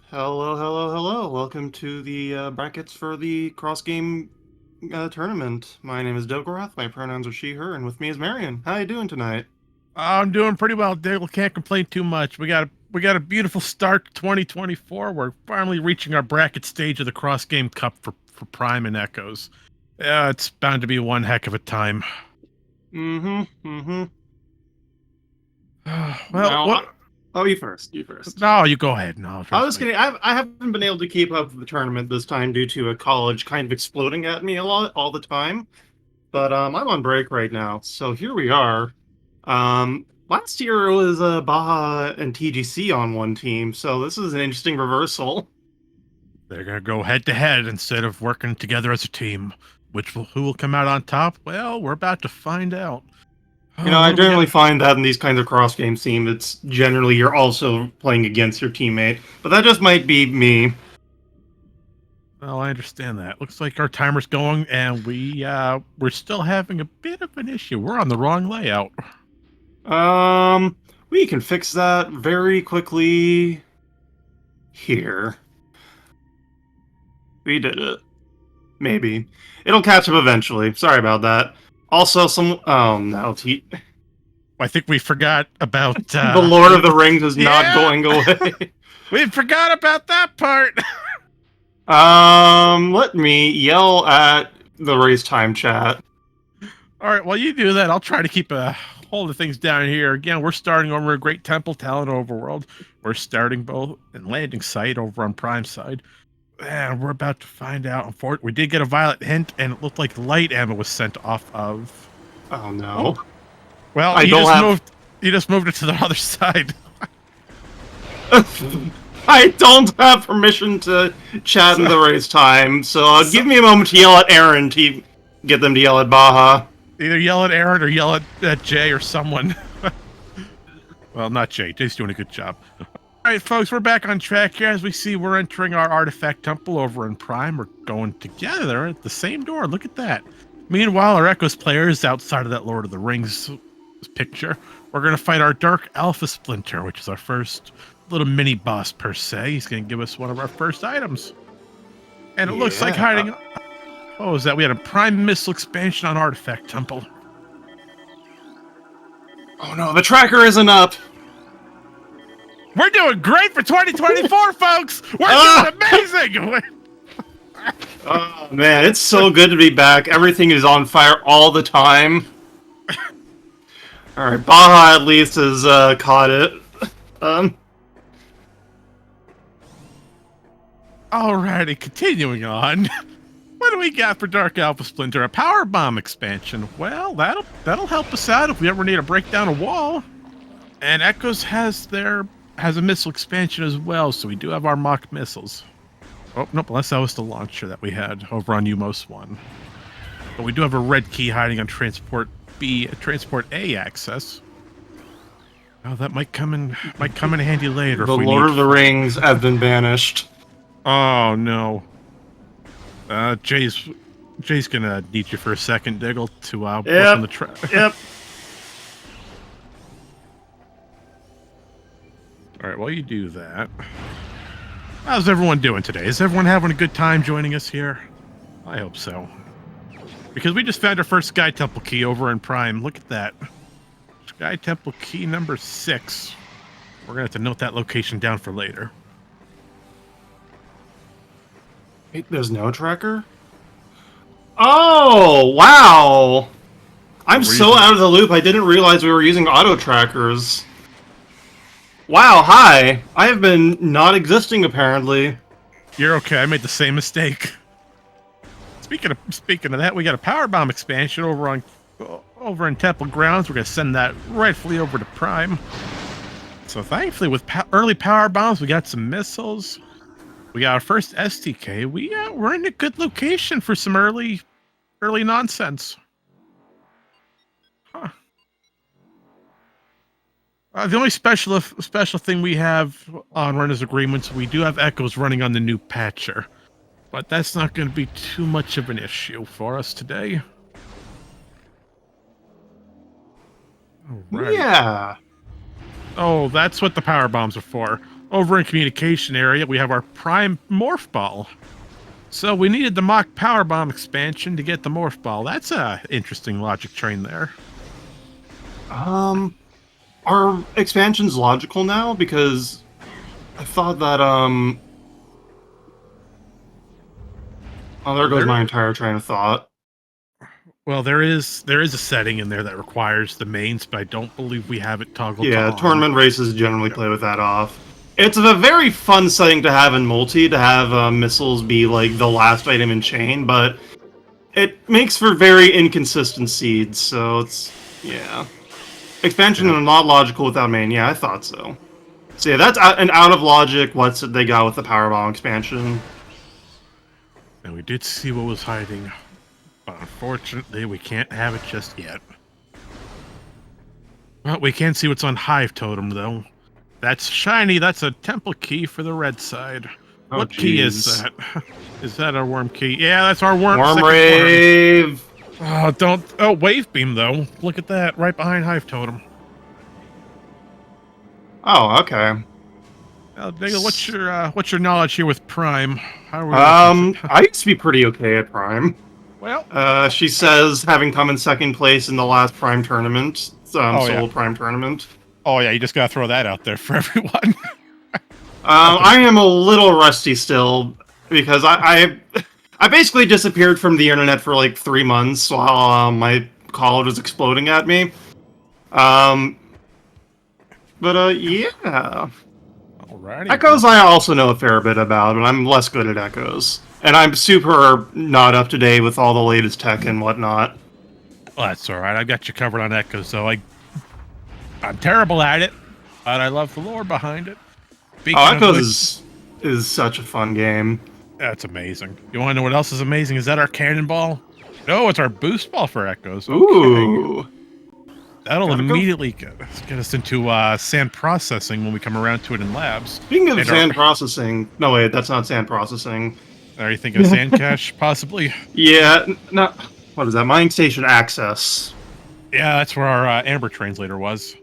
Hello. Welcome to the brackets for the cross-game tournament. My name is Dogorath, my pronouns are she, her, and with me is Marion. How you doing tonight? I'm doing pretty well, Diggle. Can't complain too much. We got a beautiful start to 2024. We're finally reaching our bracket stage of the Cross Game Cup for Prime and Echoes. Yeah, it's bound to be one heck of a time. Mm-hmm. Well, Now, what? oh, you first. You first. No, you go ahead. No, I trust was me. kidding. I haven't been able to keep up with the tournament this time due to a college kind of exploding at me a lot all the time. But I'm on break right now, so here we are. Last year it was Baja and TGC on one team, so this is an interesting reversal. They're gonna go head to head instead of working together as a team. Who will come out on top? Well, we're about to find out. Oh, I what do we generally got? find that in these kinds of cross game teams, it's generally you're also playing against your teammate, but that just might be me. Well, I understand that. Looks like our timer's going, and we're still having a bit of an issue. We're on the wrong layout. Um, we can fix that very quickly here. We did it. Maybe. It'll catch up eventually. Sorry about that. Also, oh no, I think we forgot about the Lord of the Rings is not yeah, going away. we forgot about that part. Let me yell at the race time chat. All right, while you do that, I'll try to keep a hold of things down here. Again, we're starting over a Great Temple Talent Overworld. We're starting both and landing site over on Prime side. And we're about to find out. We did get a violet hint, and it looked like light ammo was sent off of. Oh no. Well, I don't have. You just moved it to the other side. I don't have permission to chat in the race time, so give me a moment to yell at Aaron to get them to yell at Baja. Either yell at Aaron or yell at Jay or someone. Well, not Jay. Jay's doing a good job. All right, folks, we're back on track here. As we see, we're entering our artifact temple over in Prime. We're going together at the same door. Look at that. Meanwhile, our Echoes player is outside of that Lord of the Rings picture. We're going to fight our Dark Alpha Splinter, which is our first little mini boss per se. He's going to give us one of our first items. And it looks like hiding. What was that? We had a Prime Missile expansion on Artifact Temple. Oh no, the tracker isn't up. We're doing great for 2024, folks. We're doing amazing. Oh man, it's so good to be back. Everything is on fire all the time. All right, Baja at least has caught it. Alrighty, continuing on. What do we got for Dark Alpha Splinter? A power bomb expansion. Well, that'll help us out if we ever need to break down a wall. And Echoes has a missile expansion as well, so we do have our mock missiles. Oh nope, unless that was the launcher that we had over on Umos 1. But we do have a red key hiding on Transport A access. Oh, that might come in handy later. The if we Lord need of the Rings have been banished. Oh no. Jay's gonna need you for a second, Diggle, to work on the track. Yep. All right, while you do that, how's everyone doing today? Is everyone having a good time joining us here? I hope so. Because we just found our first Sky Temple key over in Prime. Look at that. Sky Temple key number 6. We're gonna have to note that location down for later. Wait, there's no tracker? Oh, wow! I'm so out of the loop, I didn't realize we were using auto trackers. Wow, hi! I have been not existing, apparently. You're okay, I made the same mistake. Speaking of that, we got a power bomb expansion over in Temple Grounds. We're gonna send that rightfully over to Prime. So thankfully, with early power bombs, we got some missiles. We got our first STK. We're in a good location for some early nonsense. Huh. The only special thing we have on runners agreements, we do have Echoes running on the new patcher, but that's not going to be too much of an issue for us today. Alright. Yeah. Oh, that's what the power bombs are for. Over in communication area, we have our Prime Morph Ball. So we needed the Mach Power Bomb expansion to get the Morph Ball. That's a interesting logic train there. Are expansions logical now? Because I thought that, oh, there goes my entire train of thought. Well, there is a setting in there that requires the mains, but I don't believe we have it toggled Yeah, to on. tournament races generally play with that off. It's a very fun setting to have in multi, to have missiles be like the last item in chain, but it makes for very inconsistent seeds, so it's, yeah. Expansion are not logical without main, yeah, I thought so. So yeah, that's an out of logic what's they got with the Powerbomb expansion. And we did see what was hiding, but unfortunately we can't have it just yet. Well, we can see what's on Hive Totem, though. That's shiny. That's a temple key for the red side. Oh, what key is that? Is that our worm key? Yeah, that's our worm. Worm Rave! Oh, don't... Oh, Wave Beam, though. Look at that. Right behind Hive Totem. Oh, okay. Diggle, what's your knowledge here with Prime? How are we I used to be pretty okay at Prime. Well... she says, having come in second place in the last Prime tournament, solo Prime tournament. Oh, yeah, you just gotta throw that out there for everyone. I am a little rusty still, because I basically disappeared from the internet for like 3 months while my college was exploding at me. Yeah. Alrighty. Echoes I also know a fair bit about, but I'm less good at Echoes. And I'm super not up to date with all the latest tech and whatnot. Well, that's alright. I got you covered on Echoes, so I'm terrible at it, but I love the lore behind it. Echoes is such a fun game. That's amazing. You want to know what else is amazing? Is that our cannonball? No, it's our boost ball for Echoes. Okay. Ooh. That'll immediately get us into sand processing when we come around to it in labs. Speaking of sand processing... No, wait, that's not sand processing. Are you thinking of sand cache, possibly? Yeah, no... What is that? Mining Station Access. Yeah, that's where our Amber Translator was.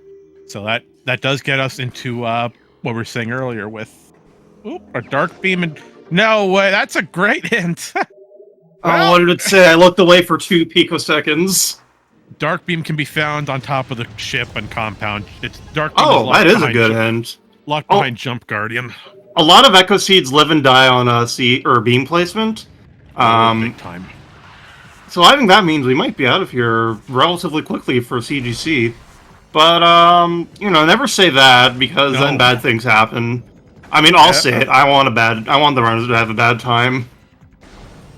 So that does get us into what we were saying earlier with a Dark Beam and... No way, that's a great hint! Well, what did it say? I looked away for 2 picoseconds. Dark Beam can be found on top of the ship and compound. It's Dark Beam. Oh, that is a good hint. Locked behind Jump Guardian. A lot of Echo Seeds live and die on beam placement. Big time. So I think that means we might be out of here relatively quickly for CGC. But you know, never say that because then bad things happen. I mean, I'll say it. I want the runners to have a bad time.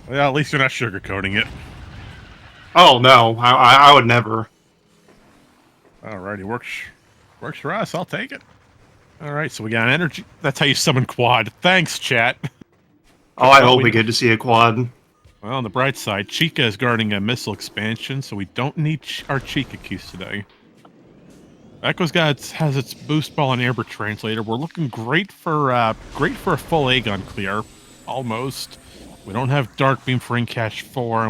Well, at least you're not sugarcoating it. Oh no, I would never. Alrighty, works for us. I'll take it. All right, so we got an energy. That's how you summon quad. Thanks, chat. Oh, I hope we get to see a quad. Well, on the bright side, Chica is guarding a missile expansion, so we don't need our Chica keys today. Echo's has its boost ball and Amber Translator. We're looking great for a full Aegon clear, almost. We don't have Dark Beam for Incash 4,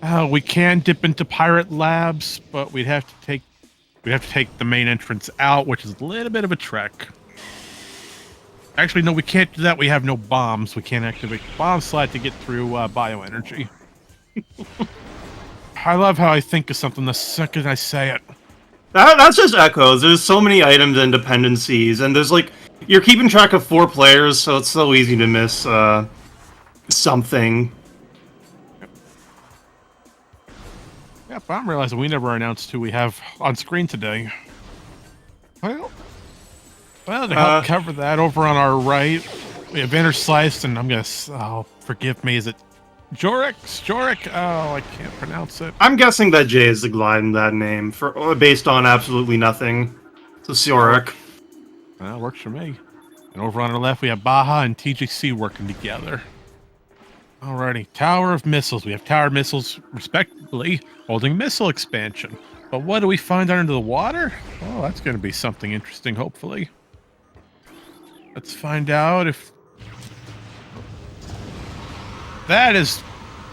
and we can dip into Pirate Labs, but we'd have to take the main entrance out, which is a little bit of a trek. Actually, no, we can't do that. We have no bombs. We can't activate the bomb slot to get through bioenergy. I love how I think of something the second I say it. That's just Echoes. There's so many items and dependencies, and there's like you're keeping track of 4 players, so it's so easy to miss something. Yep, I'm realizing we never announced who we have on screen today. Well, to help cover that, over on our right, we have Interslice, and forgive me, is it Sjorec? Sjorec? Oh, I can't pronounce it. I'm guessing that J is the glide in that name, based on absolutely nothing. So Sjorec. Well, works for me. And over on our left, we have Baja and TGC working together. Alrighty, Tower of Missiles. We have Tower Missiles, respectively, holding missile expansion. But what do we find under the water? Oh, that's going to be something interesting, hopefully. Let's find out if... That is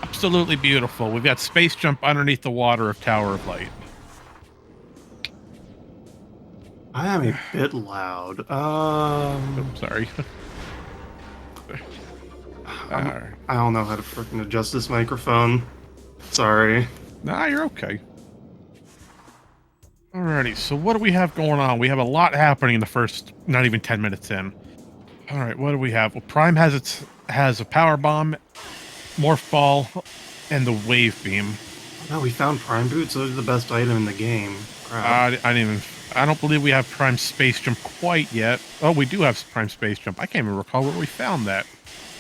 absolutely beautiful. We've got Space Jump underneath the water of Tower of Light. I am a bit loud. Oops, sorry. Alright. I don't know how to freaking adjust this microphone. Sorry. Nah, you're okay. Alrighty, so what do we have going on? We have a lot happening in the first, not even 10 minutes in. Alright, what do we have? Well, Prime has a power bomb, morph ball, and the wave beam. No, we found prime boots. Those are the best item in the game. Crap. I don't believe we have Prime Space Jump quite yet. Oh, we do have Prime Space Jump. I can't even recall where we found that.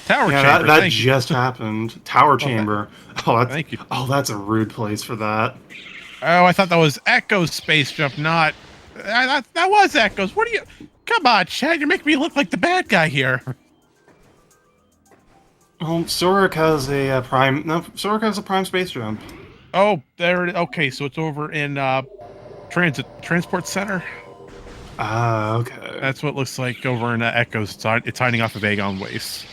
Tower chamber. That just happened. Tower chamber. Thank you. Oh, that's a rude place for that. Oh, I thought that was Echo's Space Jump, not... that was Echo's. What are you... Come on, Chad, you're making me look like the bad guy here. Oh, Sjorec has a prime... No, Sjorec has a prime space jump. Oh, there it is. Okay, so it's over in Transport Center. Ah, okay. That's what it looks like over in Echo's. It's hiding off of Aegon Waste.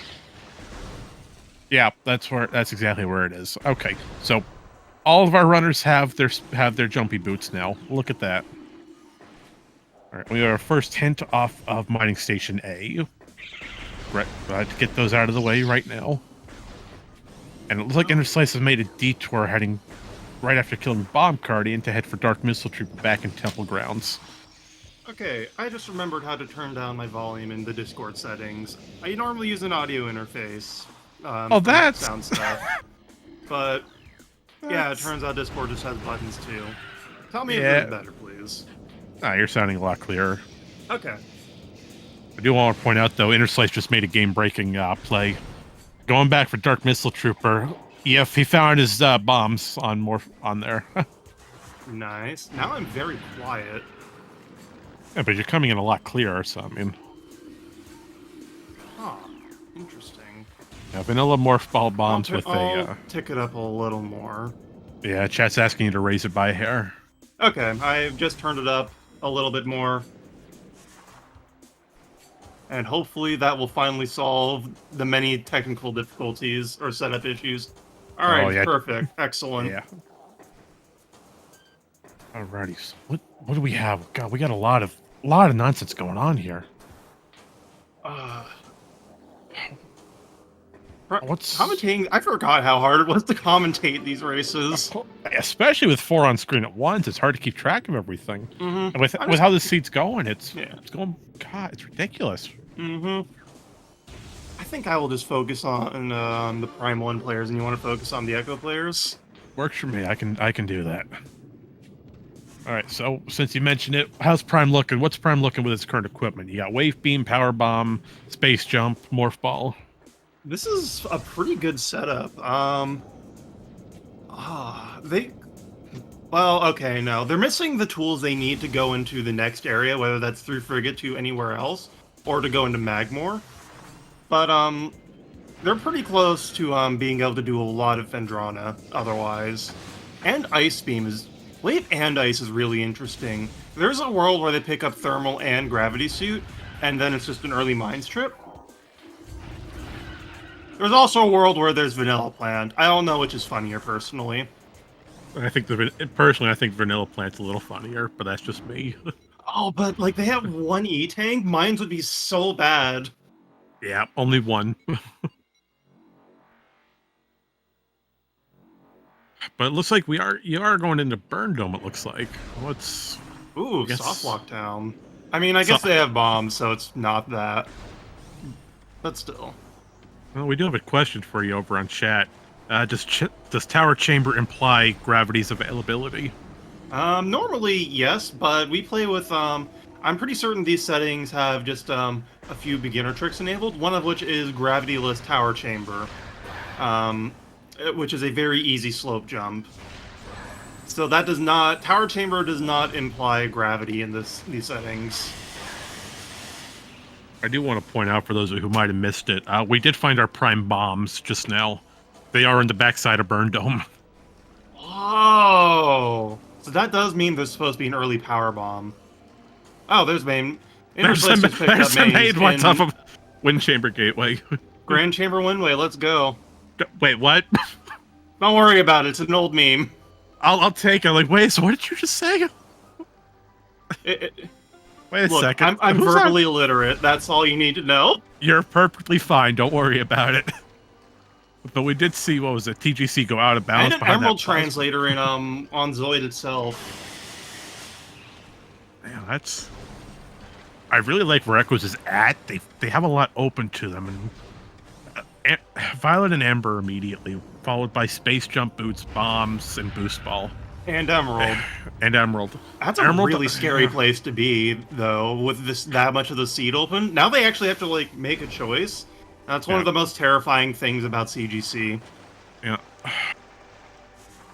Yeah, that's exactly where it is. Okay, so all of our runners have their jumpy boots now. Look at that. All right, we have our first hint off of Mining Station A. Right, to get those out of the way right now. And it looks like Interslice has made a detour heading right after killing Bomb Cardian to head for Dark Missile Troop back in Temple Grounds. Okay, I just remembered how to turn down my volume in the Discord settings. I normally use an audio interface. That's... sound stuff. But, yeah, it turns out Discord just has buttons too. Tell me if it's better, please. Ah, you're sounding a lot clearer. Okay. I do want to point out, though, Interslice just made a game-breaking play. Going back for Dark Missile Trooper. Yep, he found his bombs on there. Nice. Now I'm very quiet. Yeah, but you're coming in a lot clearer, so I mean... Huh. Interesting. Yeah, vanilla morph ball bombs with I'll tick it up a little more. Yeah, chat's asking you to raise it by a hair. Okay, I've just turned it up a little bit more. And hopefully that will finally solve the many technical difficulties or setup issues. Alright, yeah. Perfect. Excellent. Yeah. Alrighty, so what do we have? God, we got a lot of nonsense going on here. What's commentating? I forgot how hard it was to commentate these races. Especially with 4 on screen at once, it's hard to keep track of everything. Mm-hmm. And with how the seat's going, it's going. God, it's ridiculous. Mm-hmm. I think I will just focus on the Prime 1 players, and you want to focus on the Echo players? Works for me. I can do that. All right. So since you mentioned it, how's Prime looking? What's Prime looking with its current equipment? You got Wave Beam, Power Bomb, Space Jump, Morph Ball. This is a pretty good setup. Well, okay, no. They're missing the tools they need to go into the next area, whether that's through Frigate to anywhere else, or to go into Magmore. But, they're pretty close to, being able to do a lot of Fendrana, otherwise. And Ice Beam is... Wave and Ice is really interesting. There's a world where they pick up Thermal and Gravity Suit, and then it's just an early Mines trip. There's also a world where there's Vanilla Plant. I don't know which is funnier, personally. I think Vanilla Plant's a little funnier, but that's just me. Oh, but, like, they have one E-Tank? Mines would be so bad. Yeah, only one. But it looks like you are going into Burn Dome, it looks like. What's... Ooh, soft lockdown. I mean, I guess they have bombs, so it's not that. But still. Well, we do have a question for you over on chat. Does Tower Chamber imply Gravity's availability? Normally, yes, but we play with, I'm pretty certain these settings have just, a few beginner tricks enabled, one of which is Gravityless Tower Chamber, which is a very easy slope jump. So that does not... Tower Chamber does not imply gravity in these settings. I do want to point out, for those who might have missed it, we did find our prime bombs just now. They are in the backside of Burn Dome. Oh! So that does mean there's supposed to be an early power bomb. Oh, there's main... There's some made ones off of Wind Chamber Gateway. Grand Chamber Windway, let's go. Wait, what? Don't worry about it, it's an old meme. I'll take it. Like, wait, so what did you just say? Wait a Look, second. I'm Who's verbally illiterate. That's all you need to know. You're perfectly fine. Don't worry about it. But we did see, what was it, TGC go out of I had bounds an behind Emerald that plasma. translator in on Zoid itself. Man, that's... I really like where Echoes is at. They have a lot open to them. And Violet and Amber immediately, followed by Space Jump Boots, Bombs, and Boost Ball. And Emerald. And Emerald. That's a Emerald, really scary place to be, though, with that much of the seed open. Now they actually have to, like, make a choice. That's one of the most terrifying things about CGC. Yeah.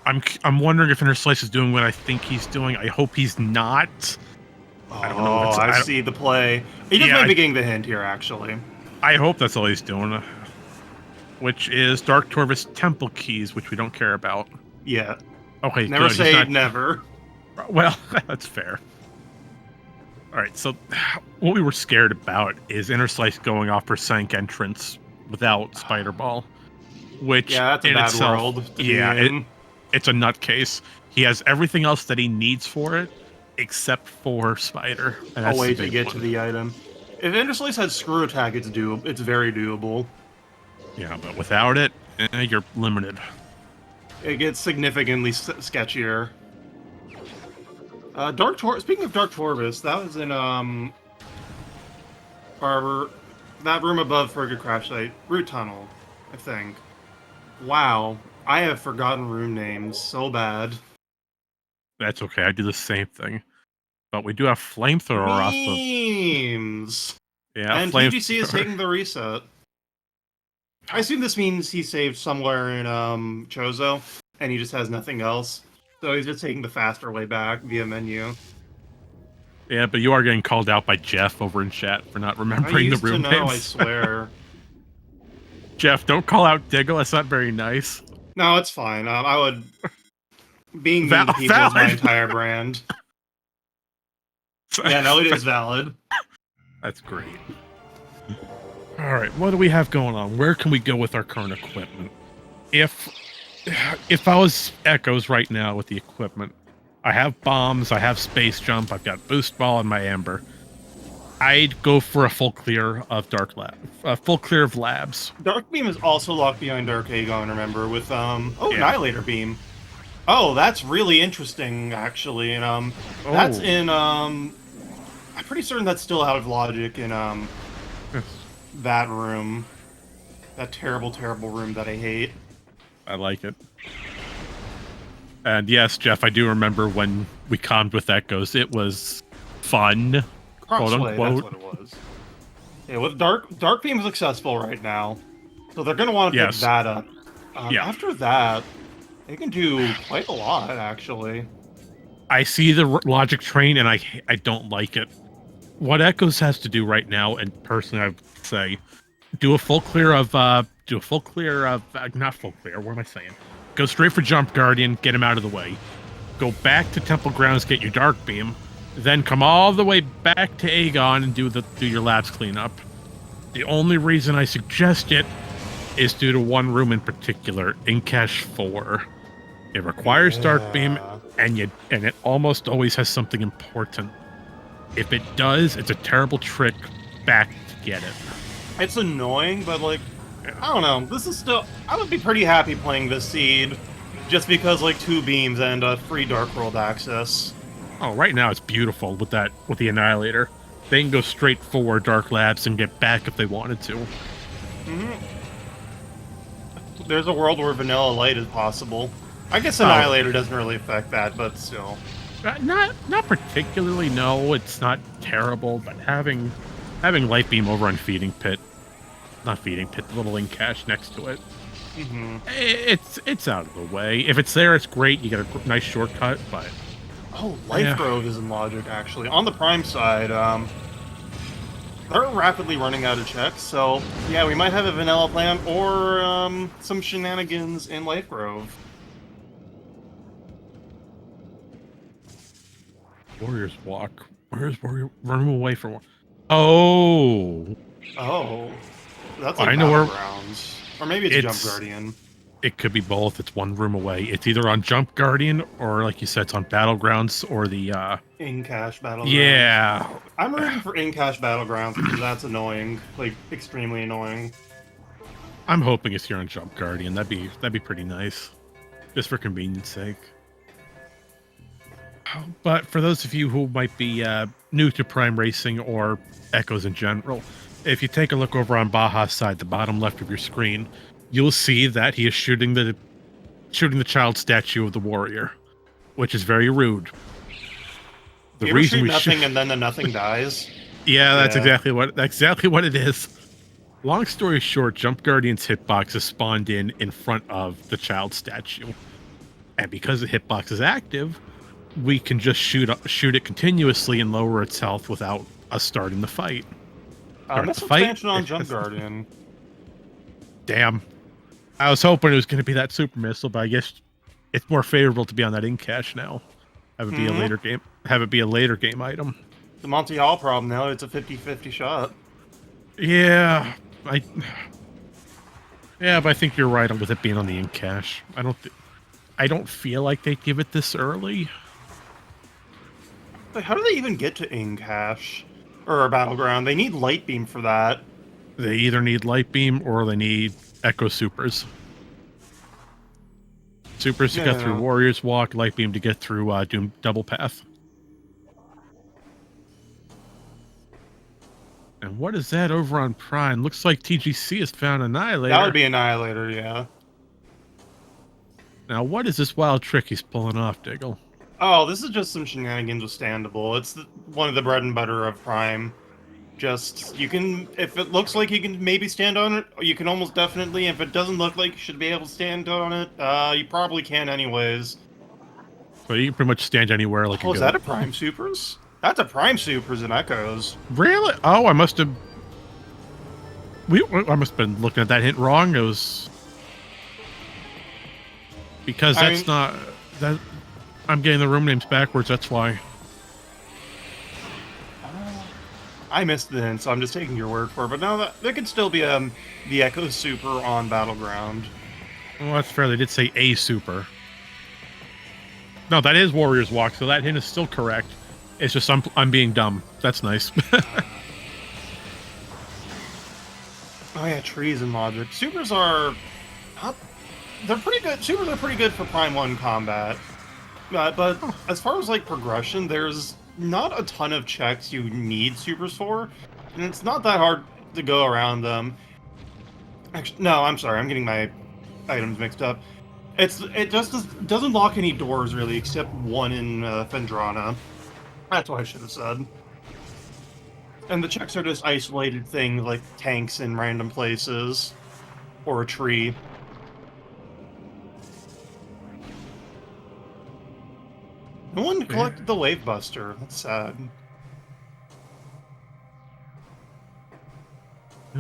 I'm wondering if Interslice is doing what I think he's doing. I hope he's not. I don't know if it's... I see the play. He just might be getting the hint here, actually. I hope that's all he's doing. Which is Dark Torvis Temple Keys, which we don't care about. Yeah. Okay, never good. say never. Well, that's fair. All right, so what we were scared about is Interslice going off for Sank entrance without Spider Ball, which that's a in bad itself, world to be in. It's a nutcase. He has everything else that he needs for it, except for Spider. And that's a way the to get one. to the item. If Interslice had Screw Attack, it's very doable. Yeah, but without it, you're limited. It gets significantly sketchier. Speaking of Dark Torvis, that was in that room above Fergus Crash Site, Root Tunnel, I think. Wow, I have forgotten room names so bad. That's okay. I do the same thing, but we do have Flamethrower off of memes. Yeah, and TGC is taking the reset. I assume this means he saved somewhere in Chozo, and he just has nothing else. So he's just taking the faster way back via menu. Yeah, but you are getting called out by Jeff over in chat for not remembering the room I used to know, names. I swear. Jeff, don't call out Diggle. That's not very nice. No, it's fine. I would... Being mean to people is my entire brand. Yeah, no, it is valid. That's great. Alright, what do we have going on? Where can we go with our current equipment? If I was Echoes right now with the equipment, I have bombs, I have space jump, I've got boost ball and my amber. I'd go for a full clear of full clear of labs. Dark Beam is also locked behind Dark Aegon, remember, with Annihilator Beam. Oh, that's really interesting, actually. And that's in I'm pretty certain that's still out of logic in that room. That terrible, terrible room that I hate. I like it. And yes, Jeff, I do remember when we calmed with Echoes. It was fun. Crossway, that's what it was. Yeah, with Dark Beam is successful right now. So they're going to want to pick that up. After that, they can do quite a lot, actually. I see the logic train, and I don't like it. What Echoes has to do right now, and personally I would say, do a full clear of, not full clear, what am I saying? Go straight for Jump Guardian, get him out of the way. Go back to Temple Grounds, get your Dark Beam, then come all the way back to Aegon and do your labs cleanup. The only reason I suggest it is due to one room in particular, Incash 4. It requires Dark Beam, and it almost always has something important. If it does, it's a terrible trick back to get it. It's annoying, but like, I don't know. This is still... I would be pretty happy playing this seed, just because like 2 beams and free Dark World access. Oh, right now it's beautiful with the Annihilator. They can go straight for Dark Labs and get back if they wanted to. There's a world where Vanilla Light is possible. I guess Annihilator doesn't really affect that, but still. Not particularly, no. It's not terrible, but having Light Beam over on Feeding Pit, not Feeding Pit, the little Incash next to it, it's out of the way. If it's there, it's great. You get a nice shortcut, but... Oh, Life Grove is in logic, actually. On the Prime side, they're rapidly running out of checks, so yeah, we might have a vanilla plan or some shenanigans in Life Grove. Warrior's Walk. Where's Warrior? Run away from... Oh, that's like Battlegrounds. Or maybe it's Jump Guardian. It could be both. It's one room away. It's either on Jump Guardian or, like you said, it's on Battlegrounds or the, In-cache battlegrounds. yeah. I'm rooting for in-cache battlegrounds because that's annoying, like extremely annoying. I'm hoping it's here on Jump Guardian. That'd be pretty nice, just for convenience sake. But for those of you who might be new to Prime Racing or Echoes in general, if you take a look over on Baja's side, the bottom left of your screen, you'll see that he is shooting the child statue of the warrior, which is very rude. The You ever reason shoot we nothing and then the nothing dies? yeah, that's Yeah. exactly what it is. Long story short, Jump Guardian's hitbox is spawned in front of the child statue, and because the hitbox is active, we can just shoot it continuously and lower its health without us starting the fight. Missile expansion on Jump Guardian. Damn. I was hoping it was going to be that super missile, but I guess it's more favorable to be on that in-cache now. Have it be a later game. Have it be a later game item. The Monty Hall problem now, it's a 50-50 shot. Yeah, but I think you're right with it being on the in-cache. I don't feel like they'd give it this early. But how do they even get to in-cache? Or a battleground? They need light beam for that. They either need light beam or they need echo supers. Supers to get through Warrior's Walk, light beam to get through Doom Double Path. And what is that over on Prime? Looks like TGC has found Annihilator. That would be Annihilator, yeah. Now, what is this wild trick he's pulling off, Diggle? Oh, this is just some shenanigans with Standable. It's one of the bread and butter of Prime. Just, you can, if it looks like you can maybe stand on it, you can almost definitely. If it doesn't look like you should be able to stand on it, you probably can anyways. So you can pretty much stand anywhere like Oh, is that a Prime Supers? That's a Prime Supers in Echoes. Really? Oh, I must have... I must have been looking at that hint wrong. It was... Because that's not... That, I'm getting the room names backwards, that's why. I missed the hint, so I'm just taking your word for it. But no, there could still be the Echo Super on Battleground. Well, that's fair. They did say a super. No, that is Warrior's Walk, so that hint is still correct. It's just I'm being dumb. That's nice. Oh yeah, trees and logic. Supers are... They're pretty good. Supers are pretty good for Prime 1 combat. But as far as, like, progression, there's not a ton of checks you need supers for, and it's not that hard to go around them. Actually, no, I'm sorry, I'm getting my items mixed up. It just doesn't lock any doors, really, except one in Fendrana. That's what I should have said. And the checks are just isolated things, like tanks in random places, or a tree. No one collected the Wave Buster. That's sad.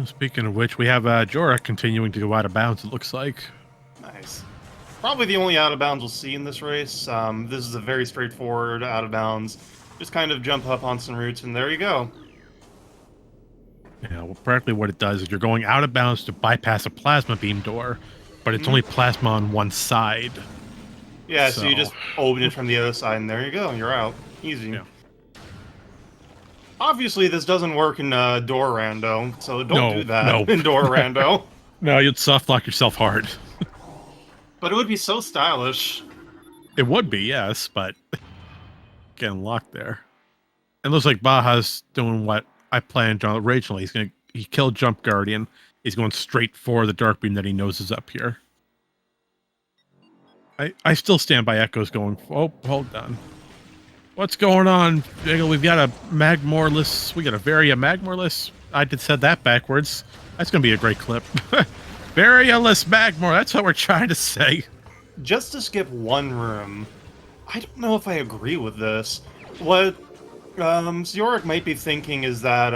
Speaking of which, we have Sjorec continuing to go out of bounds, it looks like. Nice. Probably the only out of bounds we'll see in this race. This is a very straightforward out of bounds. Just kind of jump up on some roots, and there you go. Yeah, well, practically what it does is you're going out of bounds to bypass a plasma beam door, but it's only plasma on one side. Yeah, so you just open it from the other side, and there you go. You're out. Easy. Yeah. Obviously, this doesn't work in Door Rando, so don't do that in Door Rando. No, you'd softlock yourself hard. But it would be so stylish. It would be, yes, but getting locked there. And looks like Baja's doing what I planned on originally. He killed Jump Guardian. He's going straight for the Dark Beam that he knows is up here. I still stand by Echoes going, oh, hold on. What's going on? We've got a Magmorless. We got a Varia Magmorless. I did said that backwards. That's going to be a great clip. Varialess Magmor. That's what we're trying to say. Just to skip one room, I don't know if I agree with this. What Sjorec might be thinking is that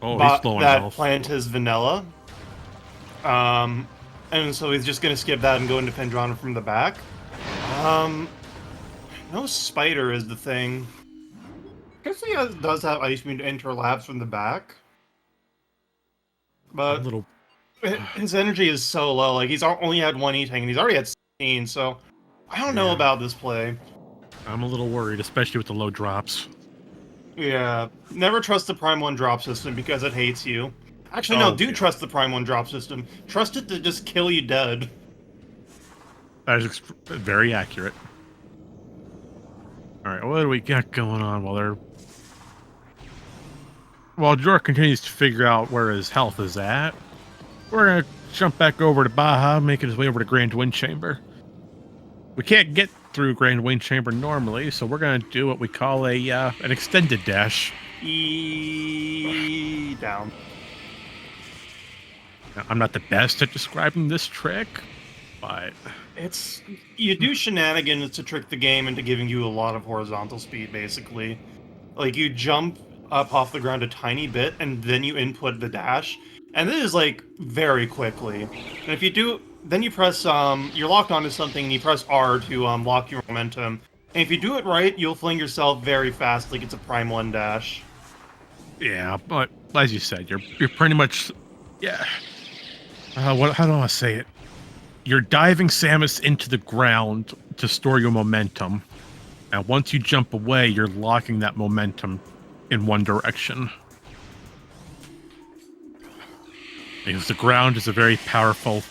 that plant is vanilla. And so he's just gonna skip that and go into Fendrana from the back. No spider is the thing. I guess he does have Ice Beam to enter labs from the back. But His energy is so low. Like, he's only had one E-Tank, and he's already had 16, so I don't know about this play. I'm a little worried, especially with the low drops. Yeah, never trust the Prime 1 drop system because it hates you. Actually, no, do trust the Prime 1 drop system. Trust it to just kill you dead. That is very accurate. Alright, what do we got going on while Sjorec continues to figure out where his health is at? We're gonna jump back over to Baja, making his way over to Grand Wind Chamber. We can't get through Grand Wind Chamber normally, so we're gonna do what we call an extended dash. Down. Now, I'm not the best at describing this trick, but you do shenanigans to trick the game into giving you a lot of horizontal speed, basically. Like, you jump up off the ground a tiny bit, and then you input the dash, and this is, like, very quickly. And if you do, then you press, you're locked onto something, and you press R to, lock your momentum. And if you do it right, you'll fling yourself very fast, like it's a Prime 1 dash. Yeah, but as you said, you're pretty much, yeah. How do I want to say it? You're diving Samus into the ground to store your momentum, and once you jump away, you're locking that momentum in one direction. Because the ground is a very powerful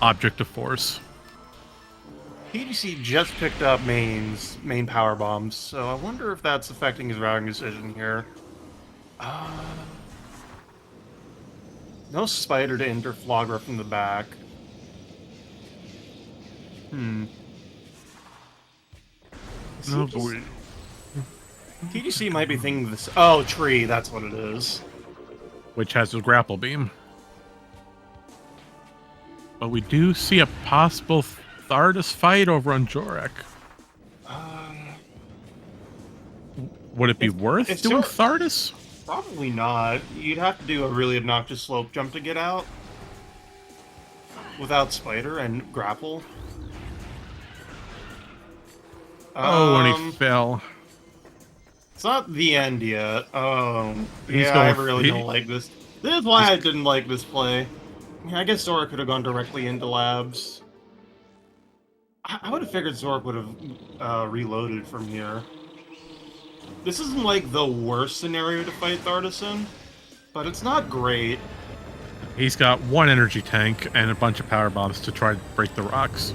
object of force. PDC just picked up main power bombs, so I wonder if that's affecting his routing decision here. No spider to enter Flagra from the back. Oh boy. TGC might be thinking this. Oh, tree, that's what it is. Which has a grapple beam. But we do see a possible Thardus fight over on Sjorec. Would it be worth doing Thardus? Probably not. You'd have to do a really obnoxious slope jump to get out. Without spider and grapple. And he fell. It's not the end yet. Yeah, I really don't like this. This is why I didn't like this play. Yeah, I guess Sjorec could have gone directly into labs. I would have figured Sjorec would have reloaded from here. This isn't like the worst scenario to fight Thardus in, but it's not great. He's got one energy tank and a bunch of power bombs to try to break the rocks.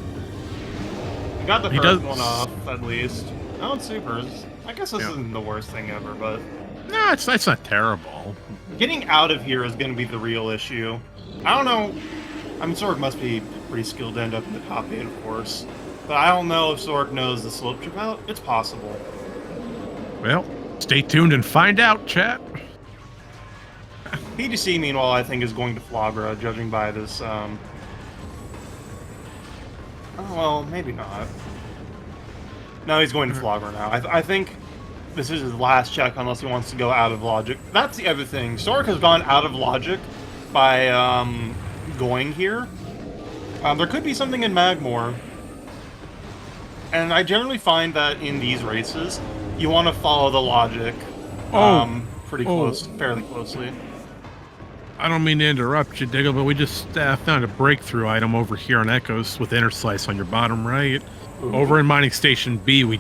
He got the first one off, at least. Oh, it's supers. I guess this isn't the worst thing ever, but... No, it's not terrible. Getting out of here is going to be the real issue. I don't know... I mean, Sjorec must be pretty skilled to end up in the top 8, of course. But I don't know if Sjorec knows the slope trip out. It's possible. Well, stay tuned and find out, chat. PGC, meanwhile, I think is going to Flagra, judging by this, Oh, well, maybe not. No, he's going to Flagra now. I think this is his last check unless he wants to go out of logic. That's the other thing. Sjorec has gone out of logic by, going here. There could be something in Magmore. And I generally find that in these races, you want to follow the logic pretty close, fairly closely. I don't mean to interrupt you, Diggle, but we just found a breakthrough item over here on Echoes with Interslice on your bottom right. Ooh. Over in Mining Station B, we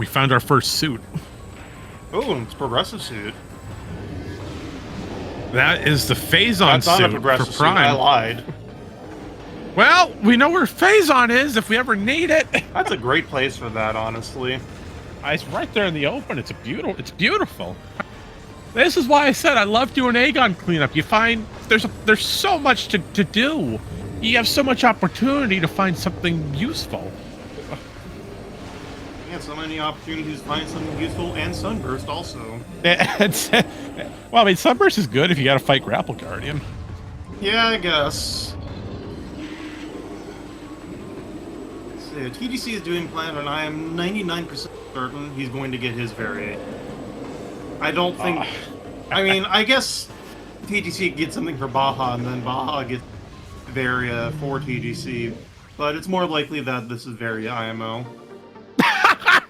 found our first suit. Oh, it's a progressive suit. That is the Phazon suit. That's not a progressive suit, I lied. Well, we know where Phazon is if we ever need it. That's a great place for that, honestly. It's right there in the open. It's beautiful. This is why I said I love doing Aegon cleanup. You find there's so much to do. You have so much opportunity to find something useful. Yeah, so many opportunities to find something useful, and Sunburst also. Well, I mean, Sunburst is good if you got to fight Grapple Guardian. Yeah, I guess. So, TDC is doing plan, and I am 99% certain he's going to get his Variate. I don't think... I mean, I guess TGC gets something for Baja, and then Baja gets Varia for TGC, but it's more likely that this is Varia IMO. That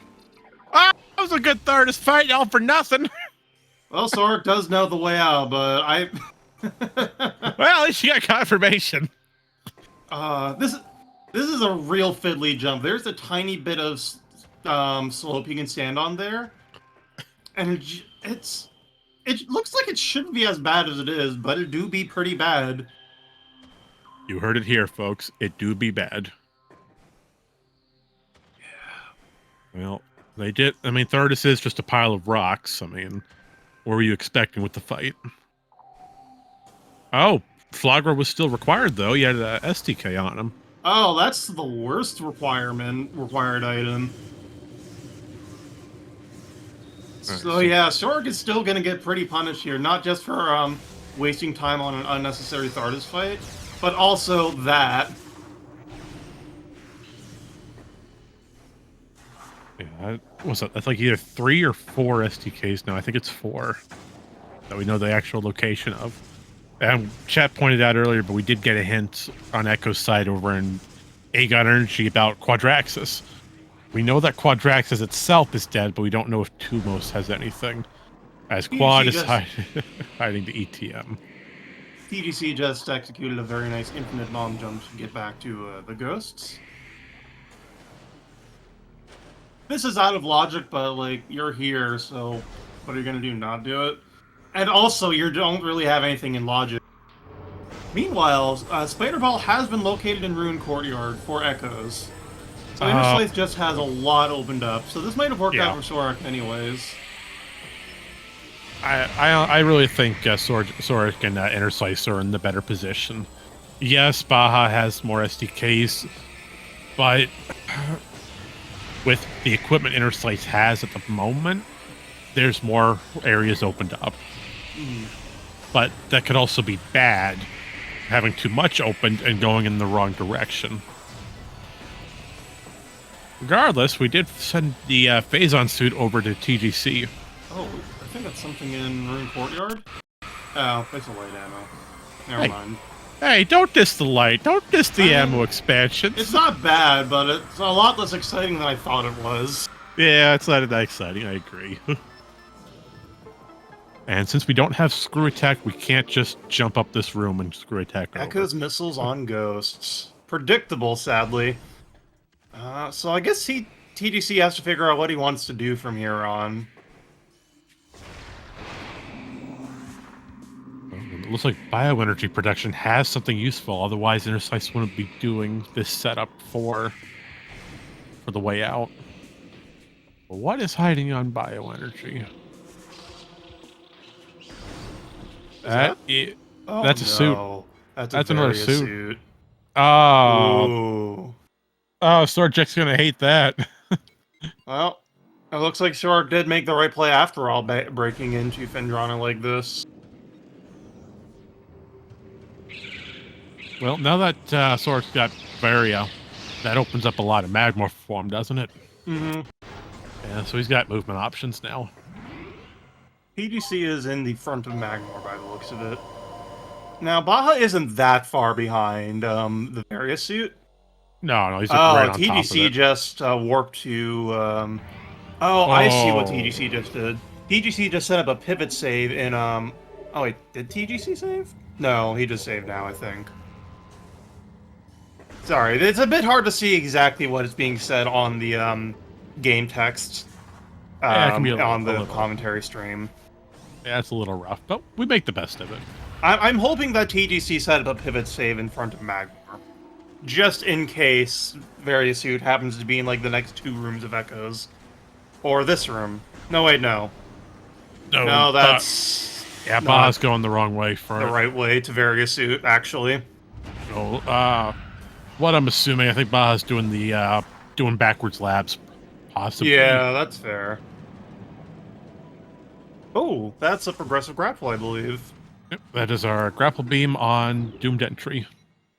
was a good Thardus fight, all for nothing. Well, Sjorec does know the way out, but Well, at least you got confirmation. This is a real fiddly jump. There's a tiny bit of slope you can stand on there, and it looks like it shouldn't be as bad as it is, but it do be pretty bad. You heard it here, folks. It do be bad. Yeah. Well, they did. I mean, Thardis is just a pile of rocks. I mean, what were you expecting with the fight? Oh, Flogger was still required, though. He had a STK on him. Oh, that's the worst required item. So yeah, Sjorec is still gonna get pretty punished here, not just for wasting time on an unnecessary Thardis fight, but also that. Yeah, what's that? That's like either 3 or 4 STKs now. I think it's 4 that we know the actual location of. And chat pointed out earlier, but we did get a hint on Echo's side over in Aegon Energy about Quadraxis. We know that Quadraxis itself is dead, but we don't know if Tumos has anything. As Quad is hiding the ETM. TGC just executed a very nice infinite non-jump to get back to the ghosts. This is out of logic, but like, you're here, so what are you gonna do, not do it? And also, you don't really have anything in logic. Meanwhile, Spider-Ball has been located in Ruin Courtyard for Echoes. So Interslice just has a lot opened up, so this might have worked out for Sjorec anyways. I really think Sjorec and Interslice are in the better position. Yes, Baja has more SDKs, but with the equipment Interslice has at the moment, there's more areas opened up. But that could also be bad, having too much opened and going in the wrong direction. Regardless, we did send the Phazon suit over to TGC. Oh, I think that's something in Ruin Courtyard? Oh, it's a light ammo. Never mind. Hey, don't diss the light. Don't diss the ammo expansion. It's not bad, but it's a lot less exciting than I thought it was. Yeah, it's not that exciting. I agree. And since we don't have screw attack, we can't just jump up this room and screw attack over. Echo's missiles on ghosts. Predictable, sadly. So I guess TGC has to figure out what he wants to do from here on. It looks like bioenergy production has something useful, otherwise Interslice wouldn't be doing this setup for the way out. But what is hiding on bioenergy? That's a suit. That's another suit. Oh. Ooh. Oh, Sjorc's gonna hate that. Well, it looks like Sjorec did make the right play after all, breaking into Fendrana like this. Well, now that Sjorc's got Varia, that opens up a lot of Magmorph for him, doesn't it? Mm-hmm. Yeah, so he's got movement options now. PGC is in the front of Magmor by the looks of it. Now, Baja isn't that far behind the Varia suit. No, he's right on TGC top of it. just warped to... I see what TGC just did. TGC just set up a pivot save in... Oh, wait, did TGC save? No, he just saved now, I think. Sorry, it's a bit hard to see exactly what is being said on the game text on the commentary stream. Yeah, it's a little rough, but we make the best of it. I'm hoping that TGC set up a pivot save in front of Magmor. Just in case Varia suit happens to be in, like, the next 2 rooms of Echoes. Or this room. No, wait, no. No, that's... yeah, Baja's going the wrong way for the right way to Varia suit, actually. So, what I'm assuming, I think Baja's doing the, doing backwards labs, possibly. Yeah, that's fair. Oh, that's a progressive grapple, I believe. Yep, that is our grapple beam on Doomed Entry.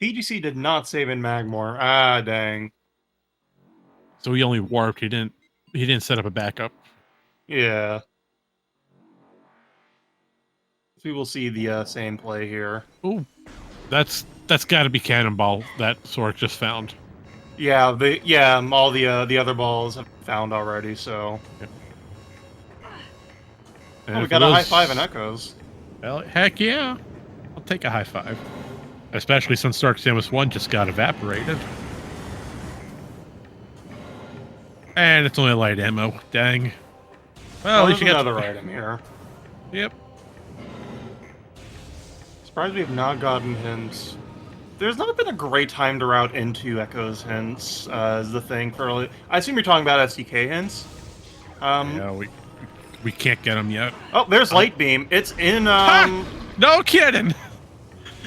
PGC did not save in Magmor. Ah, dang. So he only warped. He didn't set up a backup. Yeah. We will see the same play here. Ooh, that's got to be Cannonball that Sjorec just found. Yeah, all the other balls have been found already. So. Yep. Oh, we got a high five in Echoes. Well, heck yeah. I'll take a high five. Especially since Dark Samus 1 just got evaporated. And it's only light ammo. Dang. Well, at least you got another item here. Yep. Surprised we have not gotten hints. There's not been a great time to route into Echo's hints, is the thing for early. I assume you're talking about SDK hints. Yeah, we can't get them yet. Oh, there's Light Beam. It's in, No kidding!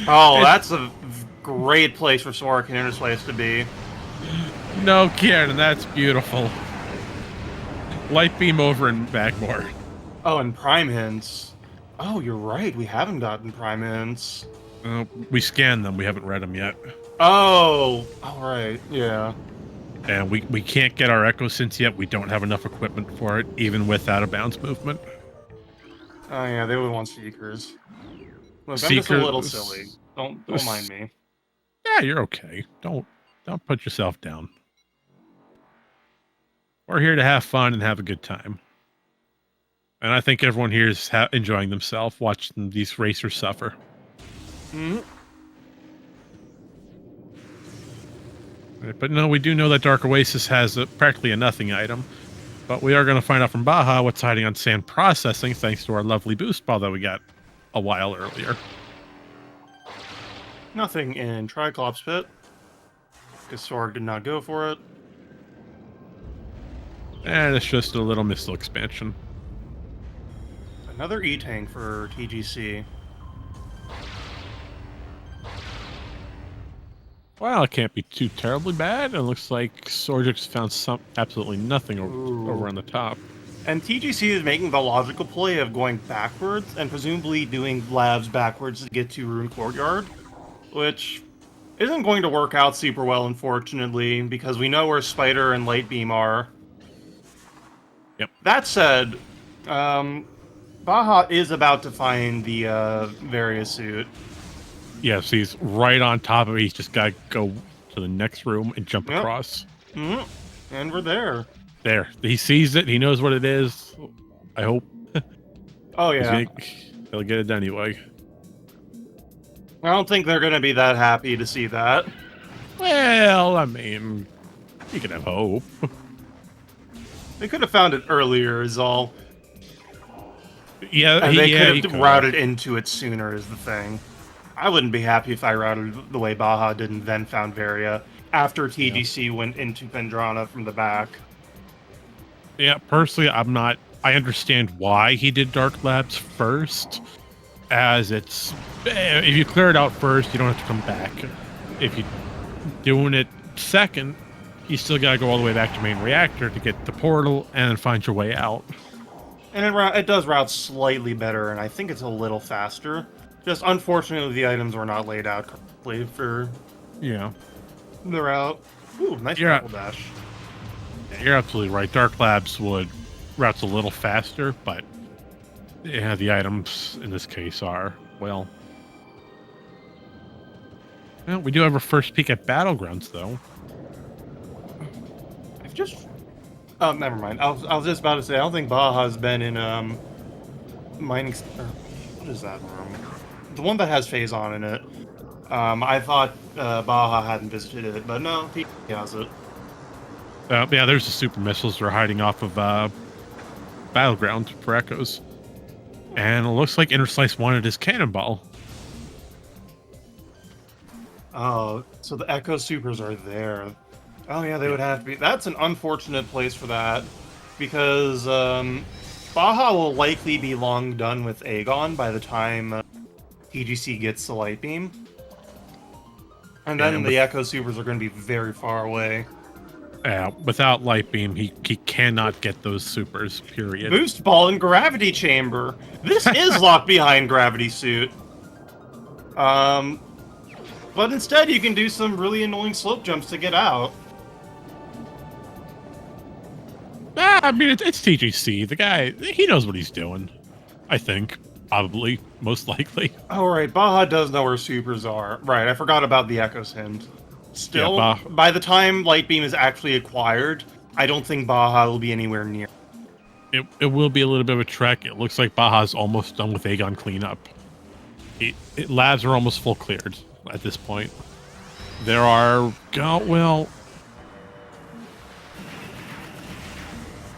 Oh, that's a great place for Sjorec and Interslice to be. No kidding, that's beautiful. Light Beam over in Backmore. Oh, and Prime hints. Oh, you're right. We haven't gotten Prime hints. We scanned them. We haven't read them yet. Oh, all right. Yeah. And we can't get our Echo Synths yet. We don't have enough equipment for it, even without a bounce movement. Oh, yeah. They would want Seekers. Look, I'm Seekers, just a little silly. Don't mind me. Yeah, you're okay. Don't put yourself down. We're here to have fun and have a good time. And I think everyone here is enjoying themselves, watching these racers suffer. Mm-hmm. But no, we do know that Dark Oasis has practically a nothing item. But we are going to find out from Baja what's hiding on sand processing, thanks to our lovely boost ball that we got a while earlier. Nothing in Triclops Pit. Because Sjorec did not go for it. And it's just a little missile expansion. Another E-Tank for TGC. Well, it can't be too terribly bad. It looks like Sjorec found absolutely nothing over on the top. And TGC is making the logical play of going backwards and presumably doing labs backwards to get to Rune Courtyard, which isn't going to work out super well, unfortunately, because we know where Spider and Light Beam are. Yep. That said, Baja is about to find the Varia suit. Yes, he's right on top of it. He's just got to go to the next room and jump across. Mm-hmm. And we're there. There. He sees it. He knows what it is. I hope. Oh, yeah. He'll get it anyway. I don't think they're going to be that happy to see that. Well, I mean, you can have hope. They could have found it earlier, is all. Yeah, and they could have routed into it sooner, is the thing. I wouldn't be happy if I routed the way Baja did and then found Varia after TGC went into Pendrana from the back. Yeah, personally, I'm not. I understand why he did Dark Labs first, as it's if you clear it out first, you don't have to come back. If you're doing it second, you still gotta go all the way back to main reactor to get the portal and then find your way out. And it does route slightly better, and I think it's a little faster. Just unfortunately, the items were not laid out correctly for the route. Ooh, nice triple dash. You're absolutely right. Dark Labs routes a little faster, but yeah, the items in this case are well. We do have our first peek at Battlegrounds, though. I've just. Oh, never mind. I was just about to say I don't think Baja's been in mining. What is that room? The one that has Phazon in it. I thought Baja hadn't visited it, but no, he has it. Yeah, there's the super missiles that are hiding off of Battleground for Echoes. And it looks like Interslice wanted his cannonball. Oh, so the Echo Supers are there. Oh yeah, they would have to be. That's an unfortunate place for that, because Baja will likely be long done with Aegon by the time TGC gets the Light Beam. And then the Echo Supers are going to be very far away. Yeah, without Light Beam, he cannot get those supers, period. Boost Ball and Gravity Chamber! This is locked behind Gravity Suit. But instead you can do some really annoying slope jumps to get out. I mean, it's TGC. The guy, he knows what he's doing. I think. Probably. Most likely. Oh, right. Baja does know where supers are. Right, I forgot about the Echo's hint. Still, yeah, by the time Light Beam is actually acquired, I don't think Baja will be anywhere near. It will be a little bit of a trek. It looks like Baja's almost done with Aegon cleanup. Labs are almost full cleared at this point. There are... well...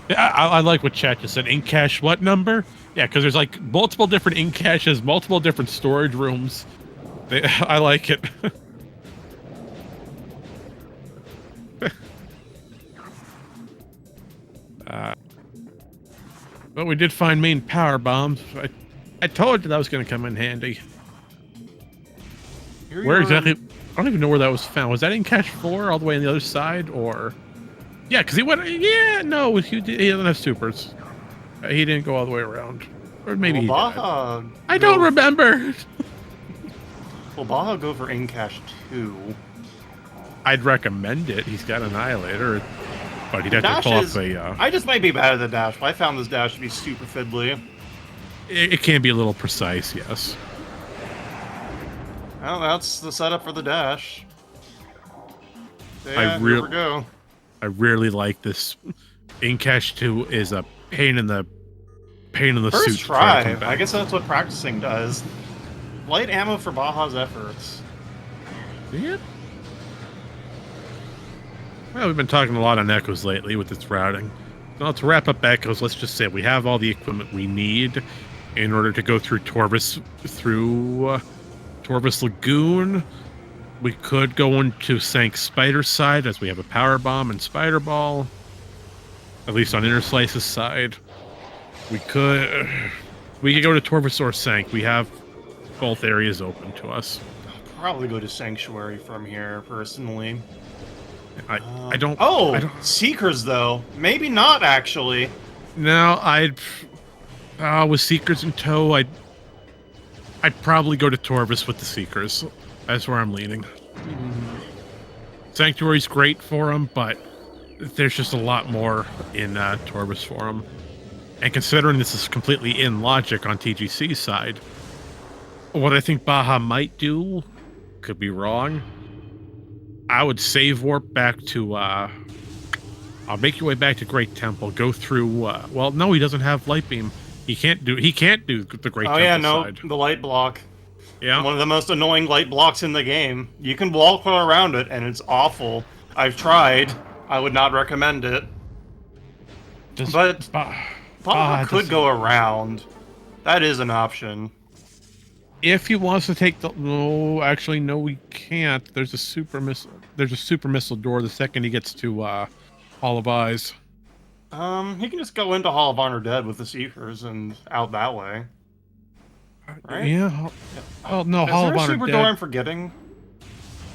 Yeah, I like what chat just said. Ink cache what number? Yeah, because there's like multiple different ink caches, multiple different storage rooms. I like it. But we did find main power bombs. I told you that was going to come in handy. Where exactly? I don't even know where that was found. Was that in cache 4 all the way on the other side, or? Yeah, because he went. Yeah, no, he doesn't have supers. He didn't go all the way around, or maybe well, he did. I don't remember. Will Baja go for in cache 2? I'd recommend it. He's got Annihilator, but he'd have to pull off a... I just might be bad at the dash, but I found this dash to be super fiddly. It can be a little precise, yes. Well, that's the setup for the dash. Yeah, here we go. I really like this. In cache 2 is a pain in the suit. First try. I guess that's what practicing does. Light ammo for Baja's efforts. Yeah. Well, we've been talking a lot on Echoes lately with its routing. Now, to wrap up Echoes, let's just say we have all the equipment we need in order to go through Torvus Lagoon. We could go into Sank Spider's side, as we have a Power Bomb and Spider Ball. At least on Interslice's side. We could go to Torvus or Sank. We have both areas open to us. I'll probably go to Sanctuary from here, personally. I don't... Seekers, though. Maybe not, actually. No, with Seekers in tow, I'd probably go to Torvus with the Seekers. That's where I'm leaning. Sanctuary's great for them, but there's just a lot more in Torvus for them. And considering this is completely in logic on TGC's side, what I think Baja might do, could be wrong, I would save warp back to, I'll make your way back to Great Temple, go through, well, no, he doesn't have Light Beam. He can't do the Great Temple side. The light block. Yeah. One of the most annoying light blocks in the game. You can walk around it, and it's awful. I've tried. I would not recommend it. But Baja could go around. That is an option. If he wants to take the... No, actually, no, we can't. There's a super missile. There's a super missile door the second he gets to Hall of Eyes. He can just go into Hall of Honor Dead with the Seekers and out that way. Right? Yeah. Oh, no, Hall of Honor Dead. Is there a super door I'm forgetting?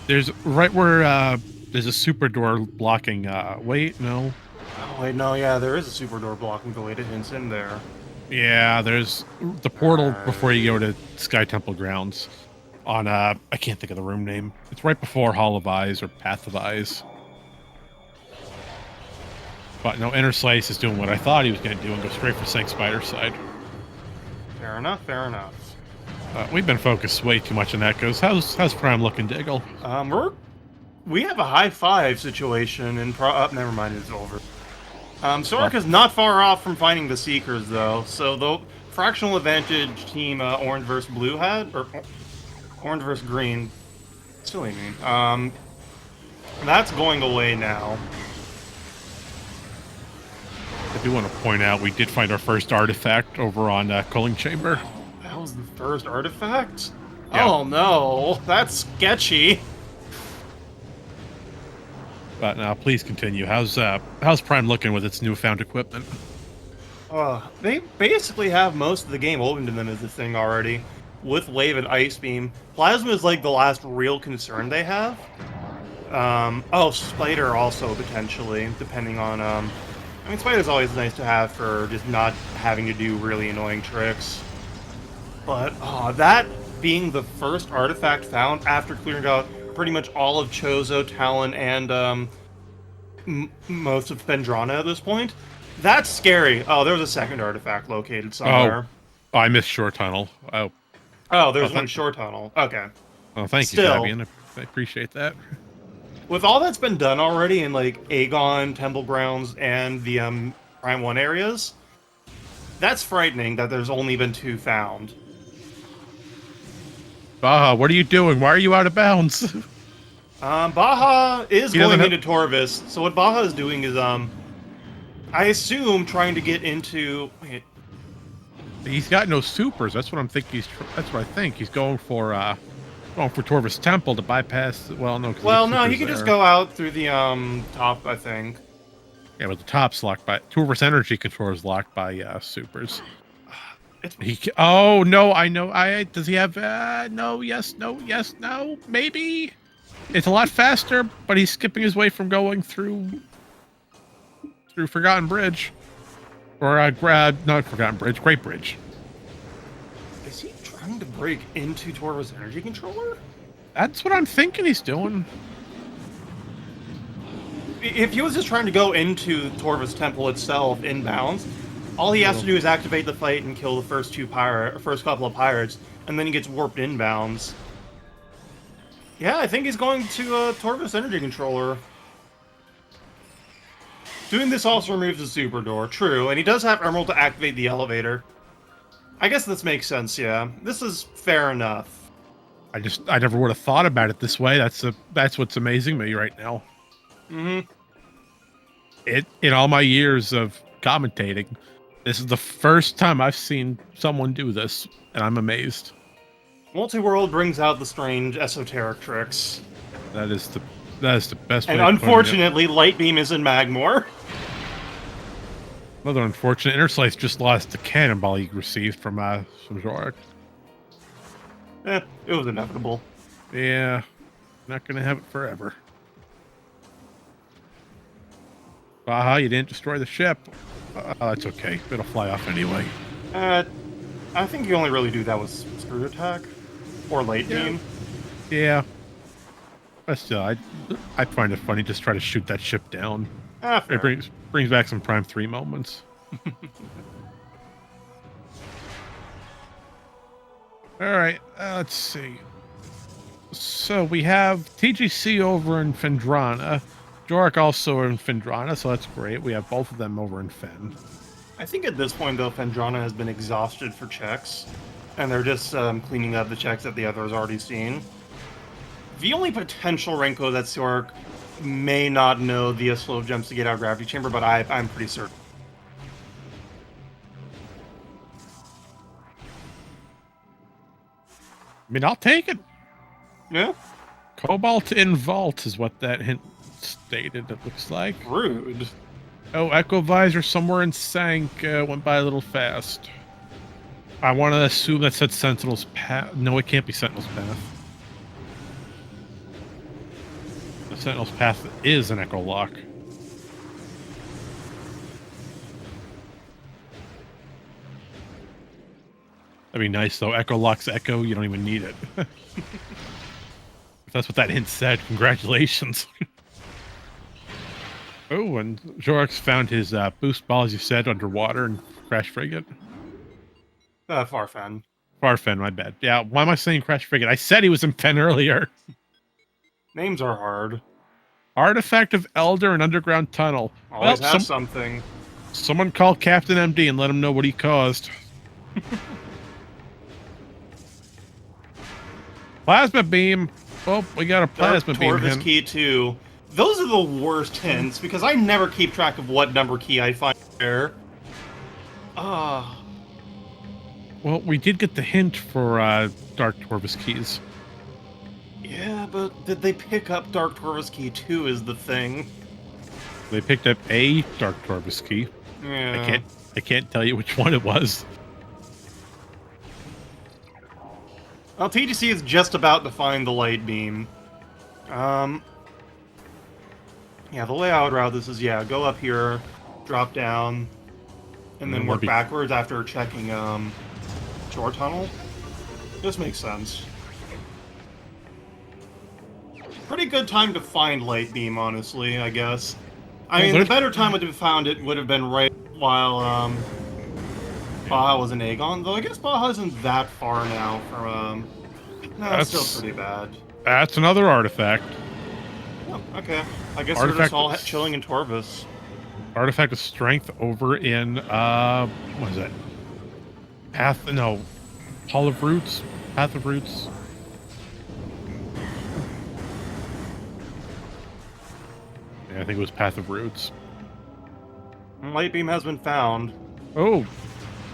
There's right where there's a super door blocking... wait, no. Oh, wait, no, yeah, there is a super door blocking the way to hints in there. Yeah, there's the portal before you go to Sky Temple grounds on, I can't think of the room name. It's right before Hall of Eyes or Path of Eyes. But no, Interslice is doing what I thought he was going to do and go straight for Sank Spider's side. Fair enough, fair enough. We've been focused way too much on Echoes. How's Prime looking, Diggle? We have a high 5 situation in never mind, it's over. Sjorec is not far off from finding the Seekers, though. So the fractional advantage team Orange vs. Blue had, or Orange vs. Green, silly me. That's going away now. I do want to point out we did find our first artifact over on Cooling Chamber. That was the first artifact? Yeah. Oh no, that's sketchy. But now, please continue. How's Prime looking with its newfound equipment? They basically have most of the game open to them as a thing already, with Wave and Ice Beam. Plasma is like the last real concern they have. Spider also potentially, depending on I mean, Spider's always nice to have for just not having to do really annoying tricks. But that being the first artifact found after clearing out pretty much all of Chozo, Talon, and most of Phendrana at this point. That's scary. Oh, there's a second artifact located somewhere. Oh, I missed Shore Tunnel. There's one Shore Tunnel. Okay. Oh, thank you, Fabian. I appreciate that. With all that's been done already in, like, Aegon, Temple Grounds, and the Prime 1 areas, that's frightening that there's only been 2 found. Baja, what are you doing? Why are you out of bounds? Baja is He doesn't going have- into Torvis. So what Baja is doing is, I assume trying to get into... Wait, He's got no supers. That's what I'm thinking. That's what I think. He's going for Torvis Temple to bypass. Well, no, well, no, he can just go out through the, top, I think. Yeah, but the top's locked by Torvis Energy Control is locked by supers. Oh no, I know. Does he have? No, yes, no, yes, no, maybe. It's a lot faster, but he's skipping his way from going through Forgotten Bridge, or not Forgotten Bridge, Great Bridge. Is he trying to break into Torvis Energy Controller? That's what I'm thinking he's doing. If he was just trying to go into Torvis Temple itself inbounds, all he has to do is activate the fight and kill the first couple of pirates, and then he gets warped inbounds. Yeah, I think he's going to Torvis Energy Controller. Doing this also removes the super door, true, and he does have Emerald to activate the elevator. I guess this makes sense, yeah. This is fair enough. I never would have thought about it this way. That's what's amazing me right now. Mm-hmm. In all my years of commentating, this is the first time I've seen someone do this, and I'm amazed. Multi-world brings out the strange esoteric tricks. That is the best way. And unfortunately, Light Beam is in Magmore. Another unfortunate. Interslice just lost the cannonball he received from Sjorec. It was inevitable. Yeah, not gonna have it forever. Baja, you didn't destroy the ship. That's okay. It'll fly off anyway. I think you only really do that with Screw Attack. Or Light Beam. Yeah. But still, I find it funny just try to shoot that ship down. It brings back some Prime 3 moments. Alright, let's see. So we have TGC over in Fendrana. Sjorec also in Fendrana, so that's great. We have both of them over in Fen. I think at this point, though, Fendrana has been exhausted for checks. And they're just cleaning up the checks that the others already seen. The only potential Renko that Sjorec may not know via slow jumps to get out of Gravity Chamber, but I'm pretty certain. I mean, I'll take it. Yeah? Cobalt in Vault is what that hint stated, it looks like. Rude. Oh, Echo Visor somewhere in Sank went by a little fast. I want to assume that said Sentinel's Path. No, it can't be Sentinel's Path. The Sentinel's Path is an Echo Lock. That'd be nice, though. Echo Lock's Echo, you don't even need it. If that's what that hint said, congratulations. Oh, and Sjorec's found his boost ball, as you said, underwater and Crash Frigate. Farfen. Farfen, my bad. Yeah, why am I saying Crash Frigate? I said he was in Fen earlier. Names are hard. Artifact of Elder and Underground Tunnel. Always have something. Someone call Captain MD and let him know what he caused. Plasma Beam. Oh, we got a Plasma Beam. Torvis Key 2. Those are the worst hints, because I never keep track of what number key I find there. Well, we did get the hint for Dark Torvis keys. Yeah, but did they pick up Dark Torvis Key 2 is the thing. They picked up a Dark Torvis key. Yeah. I can't tell you which one it was. Well, TGC is just about to find the Light Beam. Yeah, the layout route, this is, go up here, drop down, and then work backwards after checking, Shore Tunnel. This makes sense. Pretty good time to find Light Beam, honestly, I guess. I mean, the better time would have found it would have been right while, Baja was in Aegon, though I guess Baja isn't that far now from, no, that's still pretty bad. That's another artifact. Oh, okay. I guess we're just all chilling in Torvis. Artifact of Strength over in, what is that? Hall of Roots? Path of Roots? Yeah, I think it was Path of Roots. Light beam has been found. Oh,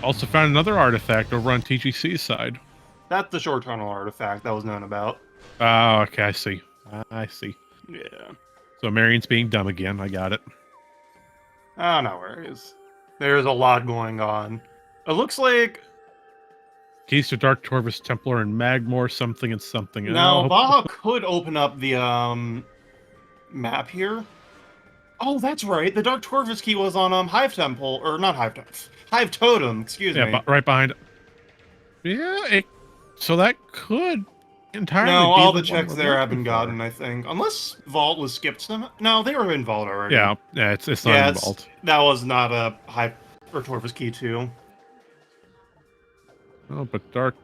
also found another artifact over on TGC's side. That's the short tunnel artifact that was known about. Oh, okay, I see. I see. Yeah. So Marion's being dumb again. I got it. Oh, no worries. There's a lot going on. It looks like... Keys to Dark Torvus, Templar, and Magmore, something and something. Now, Oh, Baja could open up the, map here. Oh, that's right. The Dark Torvus key was on, Hive Temple, or not Hive Temple. Hive Totem, excuse me. right behind. Yeah, so that could entirely No, be all the the one checks we're there have looking been for. gotten, I think. Unless Vault was skipped some. No, they were in Vault already. Yeah, it's not involved. That was not a Hive or Torvus key, too. Oh, but Dark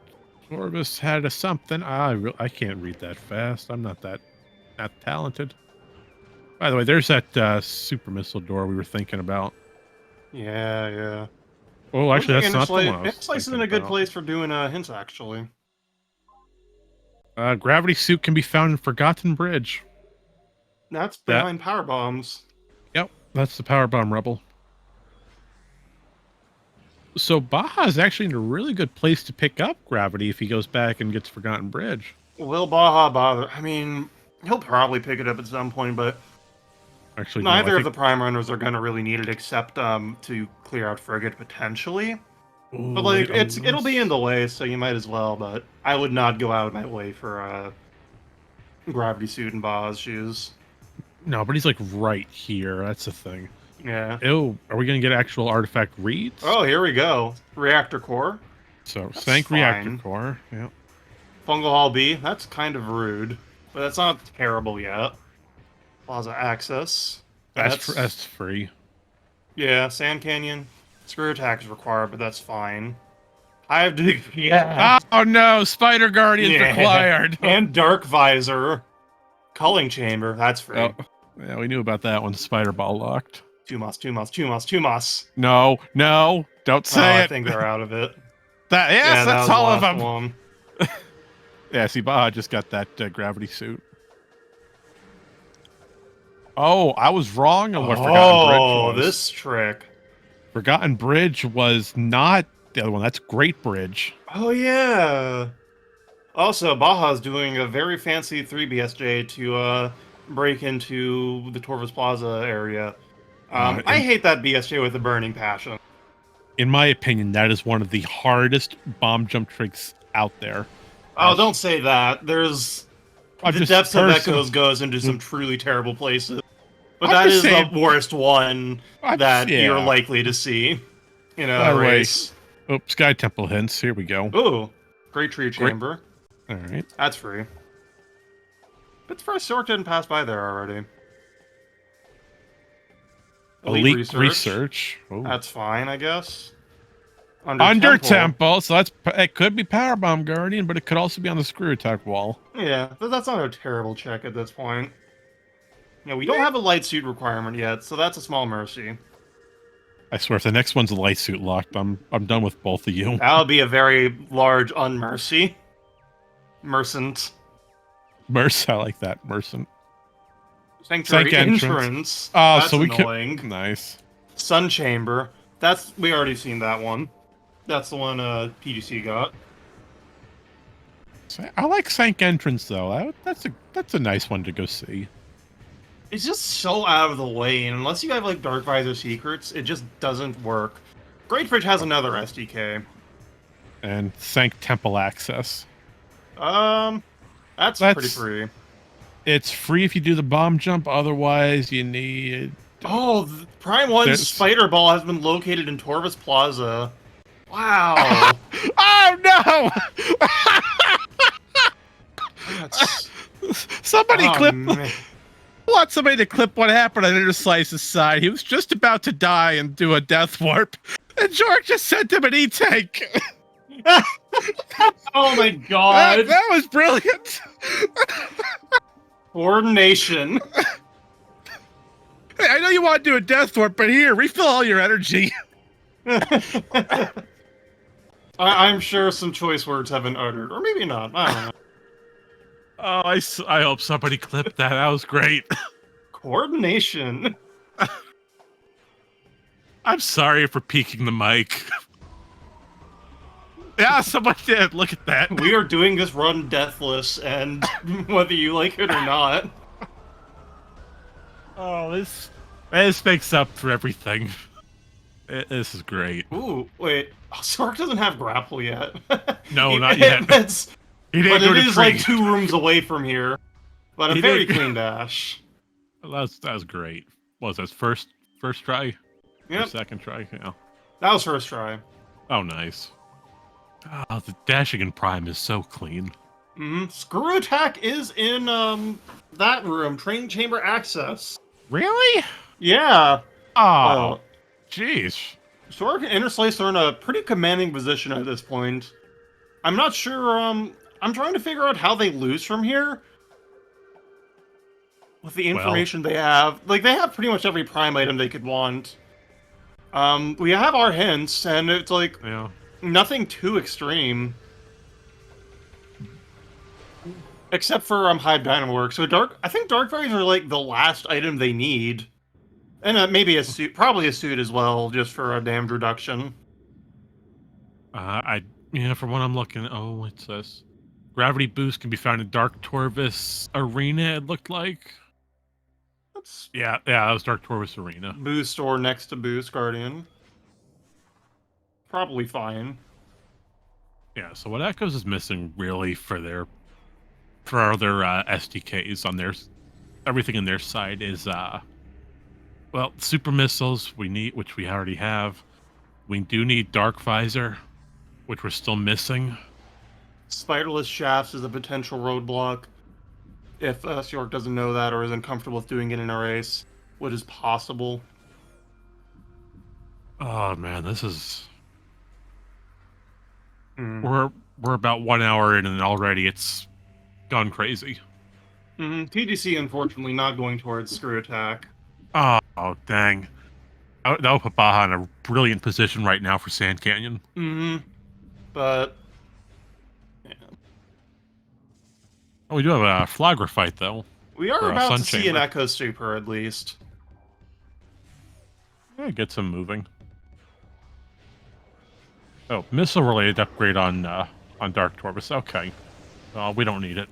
Torvus had a something. I can't read that fast. I'm not that talented. By the way, there's that super missile door we were thinking about. Yeah, yeah. Oh, actually, that's not the one. Interslice is in a good place for doing hints, actually. Gravity suit can be found in Forgotten Bridge. That's behind power bombs. Yep, that's the power bomb rebel. So Baja is actually in a really good place to pick up gravity if he goes back and gets Forgotten Bridge. Will Baja bother? I mean, he'll probably pick it up at some point, but Actually, neither of the prime runners are going to really need it except to clear out Frigate potentially. Ooh, But like, it'll be in the way, so you might as well. But I would not go out of my way for a gravity suit and Baja's shoes. No, but he's like right here. That's the thing. Yeah. Oh, are we gonna get actual artifact reads? Oh, here we go. Reactor core. So That's Sank reactor fine. core. Yeah. Fungal Hall B. That's kind of rude, but that's not terrible yet. Plaza Access. That's free. Yeah, Sand Canyon. Screw attack is required, but that's fine. I have to. Yeah. Oh no, Spider Guardian's required. And Dark Visor. Culling Chamber. That's free. Oh, yeah, we knew about that one. Spider Ball locked. Two moss. No, don't say it. I think they're out of it. Yes, that's that all was of the them. last one. Yeah, see, Baja just got that gravity suit. Oh, I was wrong on what Forgotten Bridge was. This trick. Forgotten Bridge was not the other one. That's Great Bridge. Oh, yeah. Also, Baja's doing a very fancy 3BSJ to break into the Torvus Plaza area. I hate that BSJ with a burning passion. In my opinion, that is one of the hardest bomb jump tricks out there. Oh, don't say that. There's... the depths of Echoes goes into some truly terrible places. But that is the worst one that you're likely to see in a race. Oh, Sky Temple hints. Here we go. Ooh. Great Tree Chamber. All right. That's free. But first, Sjorec didn't pass by there already. Elite Research. Oh. That's fine, I guess. Under Temple, so it could be Powerbomb Guardian, but it could also be on the Screw Attack wall. Yeah, but that's not a terrible check at this point. Yeah, we don't have a light suit requirement yet, so that's a small mercy. I swear, if the next one's a light suit locked, I'm done with both of you. That'll be a very large unmercy. Mercent. I like that. Mercent. Sanctuary entrance. Oh, that's so we annoying. could. Nice. Sun Chamber. We already seen that one. That's the one PGC got. I like Sank Entrance though. That's a nice one to go see. It's just so out of the way, and unless you have like Dark Visor secrets, it just doesn't work. Great Bridge has another SDK. And Sank Temple access. That's pretty free. It's free if you do the bomb jump. Otherwise, you need. Oh, Prime 1's Spider Ball has been located in Torvus Plaza. Wow. Oh no! Somebody clip. I want somebody to clip what happened on Interslice's side. He was just about to die and do a death warp, and Sjorec just sent him an E-tank. Oh my god. That was brilliant. Coordination. Hey, I know you want to do a death warp, but here, refill all your energy. I'm sure some choice words have been uttered, or maybe not. I don't know. Oh, I hope somebody clipped that. That was great. Coordination. I'm sorry for peeking the mic. Yeah, someone did. Look at that. We are doing this run deathless, and whether you like it or not. Oh, this makes up for everything. This is great. Ooh, wait. Sjorec doesn't have grapple yet. No, not yet. But it is like 2 rooms away from here. But a very clean dash. That was great. What was that, first try? Yep. Or second try? Yeah. That was first try. Oh, nice. Oh, the dashing in Prime is so clean. Screw attack is in that room, training chamber access. Really? Yeah. Oh, jeez. Sjorec and Interslice are in a pretty commanding position at this point. I'm not sure, I'm trying to figure out how they lose from here. With the information they have. Like, they have pretty much every Prime item they could want. We have our hints, and it's like, nothing too extreme. Except for Hive Dynamo Work. So I think Dark Berries are like the last item they need. And maybe a suit, probably a suit as well, just for a damage reduction. From what I'm looking, what's this? Gravity boost can be found in Dark Torvus Arena, it looked like. Yeah, that was Dark Torvus Arena. Boost or next to Boost Guardian. Probably fine. Yeah, so what Echoes is missing really for their SDKs on everything in their side is super missiles which we already have. We do need Dark Visor, which we're still missing. Spiderless shafts is a potential roadblock. If Sjorec doesn't know that or isn't comfortable with doing it in a race, what is possible. Oh man, this is we're about 1 hour in and already it's gone crazy. TGC unfortunately not going towards screw attack. Oh dang. That would put Baja in a brilliant position right now for Sand Canyon. But we do have a Flagger fight though. We are about to see an Echo Super at least. Yeah, get some moving. Oh, missile related upgrade on Dark Torvus. Okay. We don't need it.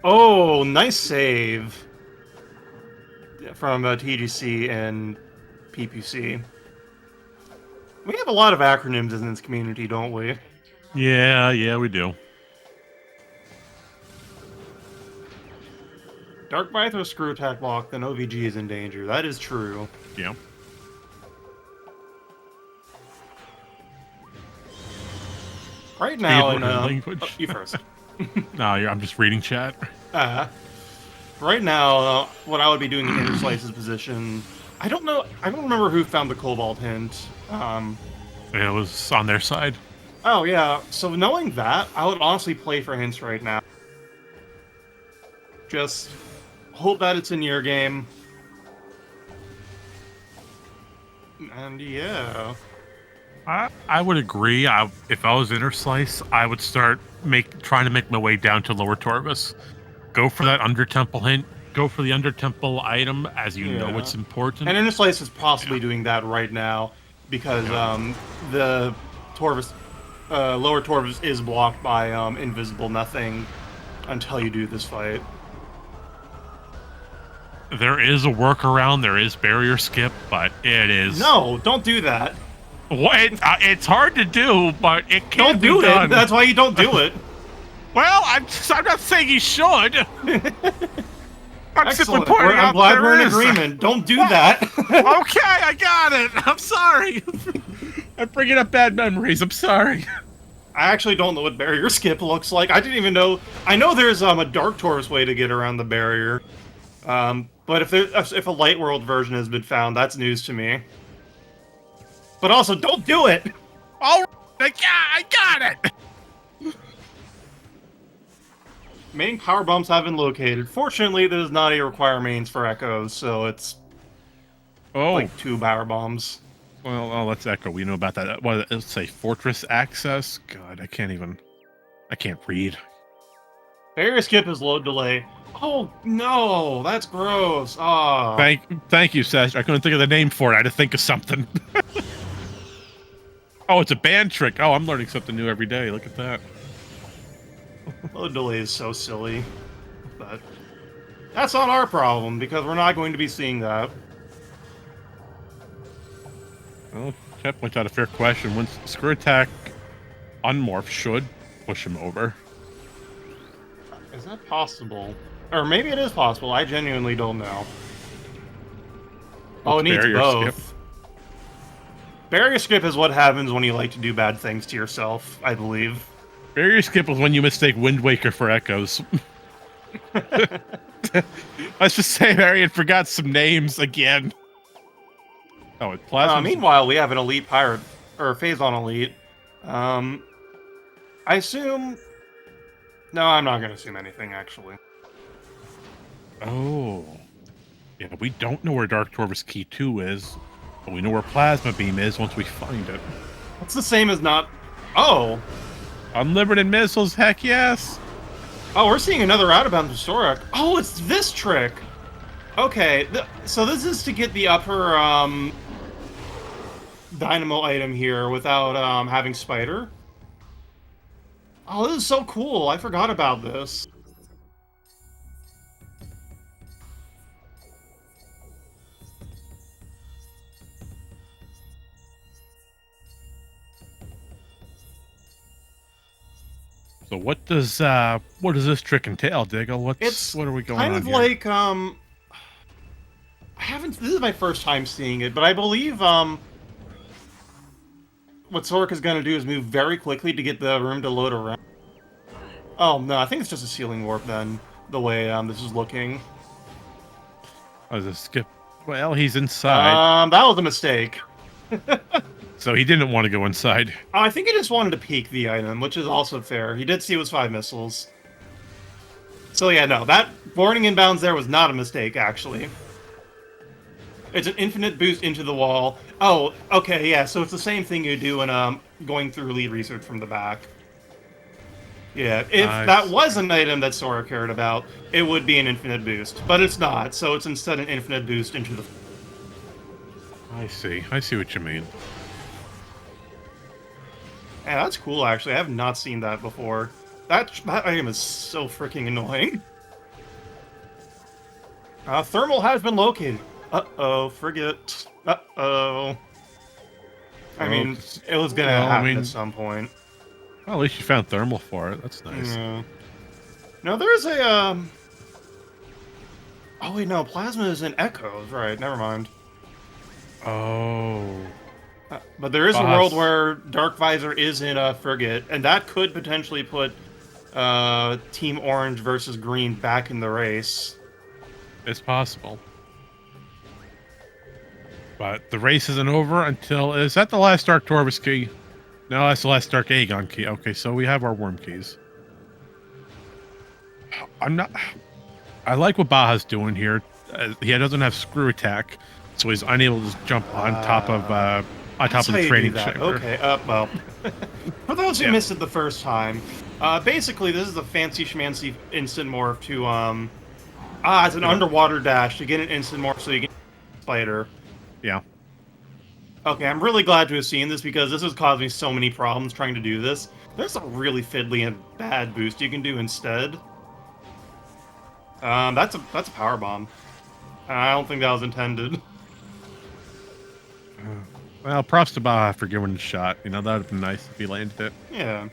Oh, nice save from TGC and PPC. We have a lot of acronyms in this community, don't we? Yeah, we do. Dark Vither screw attack block, then OVG is in danger. That is true. Yeah. Right now, in language. You first. No, I'm just reading chat. Right now, what I would be doing in Interslice's position, I don't know. I don't remember who found the Cobalt hint. It was on their side. Oh yeah. So knowing that, I would honestly play for hints right now. Just hope that it's in your game. And yeah. I would agree. If I was Interslice, I would start trying to make my way down to Lower Torvus. Go for that Under Temple hint. Go for the Under Temple item, as you know it's important. And Interslice is possibly doing that right now because the Torvus, Lower Torvus is blocked by Invisible Nothing until you do this fight. There is a workaround. There is barrier skip, but it is... No, don't do that. It's hard to do, but it can't be done. Don't do it. That's why you don't do it. Well, I'm not saying you should. I'm simply Excellent. pointing I'm out glad there we're in is. agreement. Don't do that. Okay, I got it. I'm sorry. I'm bringing up bad memories. I'm sorry. I actually don't know what barrier skip looks like. I didn't even know. I know there's a Dark Torvus way to get around the barrier. But if a Light World version has been found, that's news to me. But also, don't do it! All right, I got it! Main power bombs have been located. Fortunately, there's not a require mains for Echoes, so it's like 2 power bombs. Well, oh, let's echo. We know about that. What let's say fortress access. God, I can't read. Barrier skip is load delay. Oh no, that's gross. Ah, Thank you, Sesh. I couldn't think of the name for it. I had to think of something. Oh, it's a band trick. Oh, I'm learning something new every day. Look at that. load delay is so silly. But that's not our problem, because we're not going to be seeing that. Well, Chet points out a fair question. Once Screw Attack unmorph should push him over. Is that possible? Or maybe it is possible. I genuinely don't know. Oh, it needs both. Skip. Barrier skip is what happens when you like to do bad things to yourself, I believe. Barrier skip is when you mistake Wind Waker for Echoes. Let's just say Arian forgot some names again. Oh, it Plasma. Meanwhile, we have an elite pirate, or Phazon elite. I assume... No, I'm not going to assume anything, actually. Oh. Yeah, we don't know where Dark Torvus Key 2 is, but we know where Plasma Beam is once we find it. It's the same as not... Oh! Unlimited missiles, heck yes! Oh, we're seeing another out-of-bounds with Sjorec. Oh, it's this trick! Okay, so this is to get the upper, Dynamo item here without, having Spider. Oh, this is so cool. I forgot about this. So what does this trick entail, Diggle? What are we going on kind of here? like, I haven't... This is my first time seeing it, but I believe, what Sjorec is going to do is move very quickly to get the room to load around. Oh, no, I think it's just a ceiling warp, then, the way, this is looking. Oh, the skip. Well, he's inside. That was a mistake. So he didn't want to go inside. I think he just wanted to peek the item, which is also fair. He did see it was 5 missiles. So yeah, no, that warning inbounds there was not a mistake, actually. It's an infinite boost into the wall. Oh, okay, yeah, so it's the same thing you do when going through lead research from the back. Yeah, if that was an item that Sora cared about, it would be an infinite boost. But it's not, so it's instead an infinite boost into the... I see what you mean. Yeah, that's cool, actually. I have not seen that before. That item is so freaking annoying. Thermal has been located. Uh-oh, forget. Uh-oh. I mean, it was gonna happen at some point. Well, at least you found thermal for it. That's nice. Yeah. No, there's a, Oh, wait, no. Plasma is in Echoes. Right, never mind. Oh. But there is a world where Dark Visor is in a Frigate, and that could potentially put Team Orange versus Green back in the race. It's possible. But the race isn't over until... Is that the last Dark Torvus key? No, that's the last Dark Aegon key. Okay, so we have our worm keys. I like what Baja's doing here. He doesn't have screw attack, so he's unable to jump on top of the training chamber. Okay, well, for those who missed it the first time, basically this is a fancy schmancy instant morph to it's an underwater dash to get an instant morph so you get spider. Yeah. Okay, I'm really glad to have seen this because this has caused me so many problems trying to do this. There's a really fiddly and bad boost you can do instead. That's a power bomb. I don't think that was intended. Well, props to Baja for giving it a shot. You know, that would have been nice if he landed it. Yeah.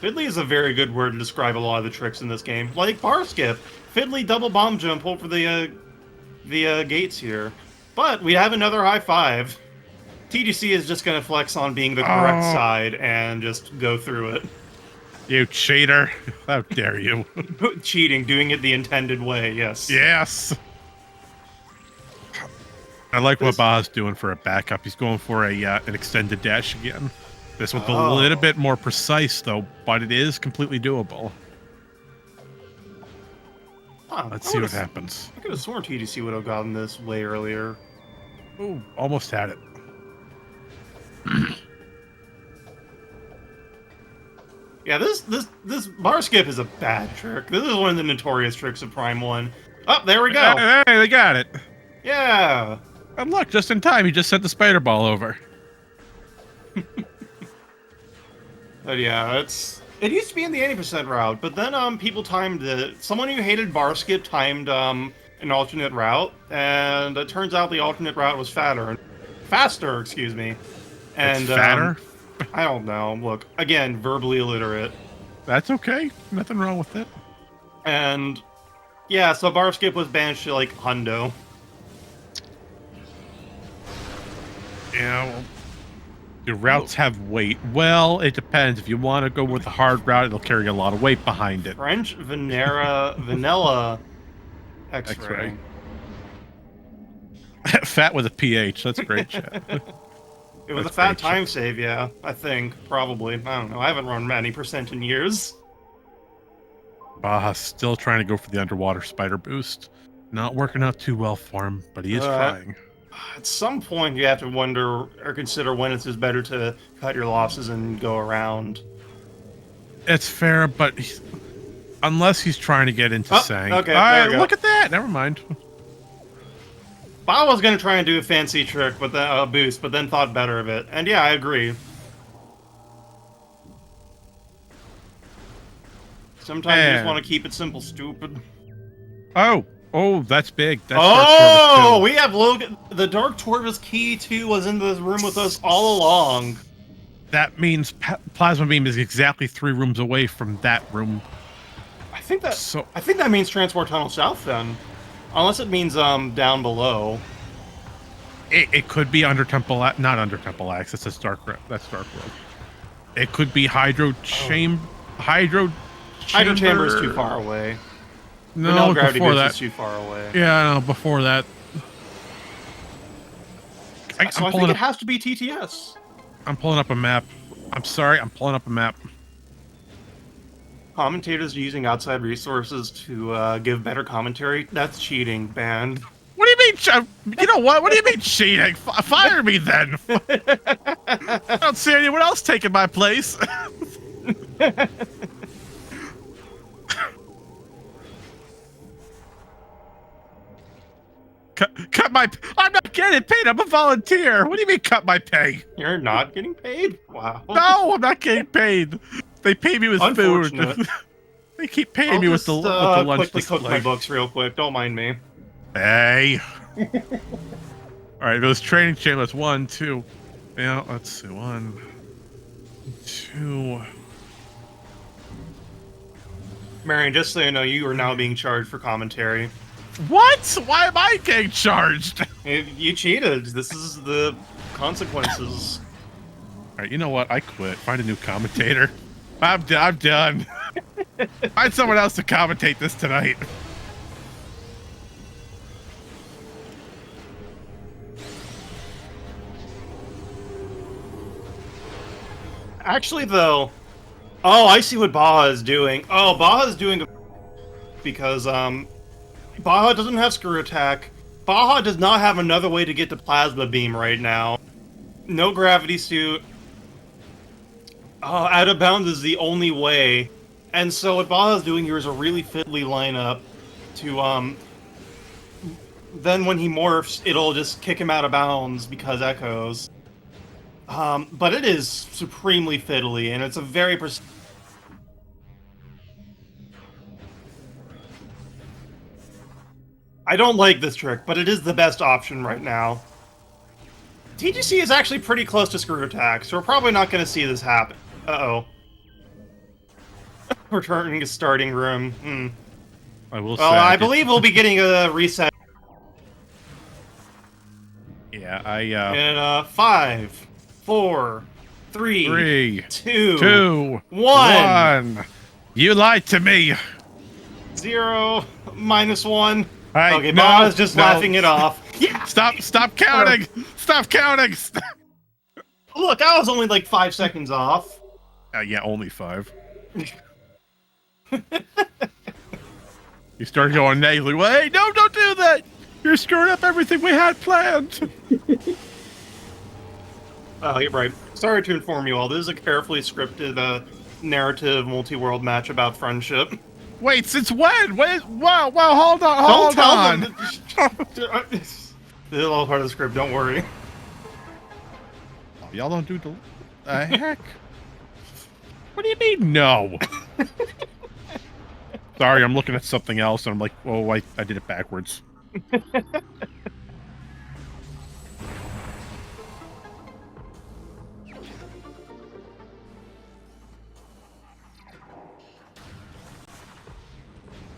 Fiddly is a very good word to describe a lot of the tricks in this game. Like bar skip. Fiddly double bomb jump over the gates here. But we have another high five. TGC is just going to flex on being the correct side and just go through it. You cheater. How dare you. Cheating, doing it the intended way, yes. Yes. I like what Baja's doing for a backup. He's going for an extended dash again. This one's a little bit more precise, though, but it is completely doable. Let's see what happens. I could have sworn TGC would have gotten this way earlier. Oh, almost had it. Yeah, this bar skip is a bad trick. This is one of the notorious tricks of Prime 1. Oh, there we go. Hey, they got it. Yeah. And look, just in time, he just sent the spider ball over. But yeah, it used to be in the 80% route, but then people timed it. Someone who hated bar skip timed an alternate route, and it turns out the alternate route was faster, excuse me. And It's fatter? I don't know. Look, again, verbally illiterate. That's okay. Nothing wrong with it. And yeah, so bar skip was banished to like hundo. Yeah, well, the routes have weight. Well, it depends. If you want to go with the hard route, it'll carry a lot of weight behind it. French vanilla X-ray. Fat with a PH. That's great, chat. It was a fat time save, yeah. I think, probably. I don't know. I haven't run many percent in years. Baja's still trying to go for the underwater spider boost. Not working out too well for him, but he is trying. At some point, you have to wonder or consider when it's just better to cut your losses and go around. It's fair, but unless he's trying to get into saying, okay, all right, there we go. look at that. Never mind. I was going to try and do a fancy trick with a boost, but then thought better of it. And yeah, I agree. Sometimes you just want to keep it simple, stupid. Oh, that's big. That's oh, we have Logan. The Dark Tortoise Key 2 was in the room with us all along. That means Plasma Beam is exactly 3 rooms away from that room. I think that means Transport Tunnel South then. Unless it means down below. It could be under Temple, not under Temple Axe. That's Dark World. It could be Hydro Chamber. Hydro Chamber is too far away. No, Gravity before Boost that. is too far away. Yeah, no, before that. I think it has to be TTS. I'm pulling up a map. I'm sorry, I'm pulling up a map. Commentators using outside resources to give better commentary? That's cheating, banned. What do you mean? You know what? What do you mean cheating? Fire me then. I don't see anyone else taking my place. Cut my... I'm not getting paid. I'm a volunteer. What do you mean cut my pay? You're not getting paid? Wow. No, I'm not getting paid. They pay me with food. They keep paying me with the lunch quickly cook my books real quick. Don't mind me. Hey. All right, those training chambers. 1, 2. Yeah, let's see. 1, 2. Marion, just so you know, you are now being charged for commentary. What? Why am I getting charged? You cheated. This is the consequences. All right, you know what? I quit. Find a new commentator. I'm done. Find someone else to commentate this tonight. Actually, though, oh, I see what Baja is doing. Oh, Baja is doing because Baja doesn't have Screw Attack. Baja does not have another way to get to Plasma Beam right now. No Gravity Suit. Out of Bounds is the only way. And so what Baja's doing here is a really fiddly lineup to, then when he morphs, it'll just kick him out of bounds because echoes. But it is supremely fiddly, and it's a very I don't like this trick, but it is the best option right now. TGC is actually pretty close to Screw Attack, so we're probably not going to see this happen. Uh-oh. Returning to starting room. I will say. Well, I believe we'll be getting a reset. Yeah, In 5, 4, 3, 2, 1. 1. You lied to me. 0, -1. Right, okay, Baja's just laughing it off. Yeah. Stop counting. Stop counting. Look, I was only like 5 seconds off. Yeah, only 5. You started going negatively. Well, hey, no, don't do that. You're screwing up everything we had planned. Oh, you're right. Sorry to inform you all. This is a carefully scripted narrative multi-world match about friendship. Wait, since when? Wait, wow, hold on, Don't hold tell on. them. This is all part of the script. Don't worry. Oh, y'all don't do the heck? What do you mean, no? Sorry, I'm looking at something else, and I'm like, oh, I did it backwards.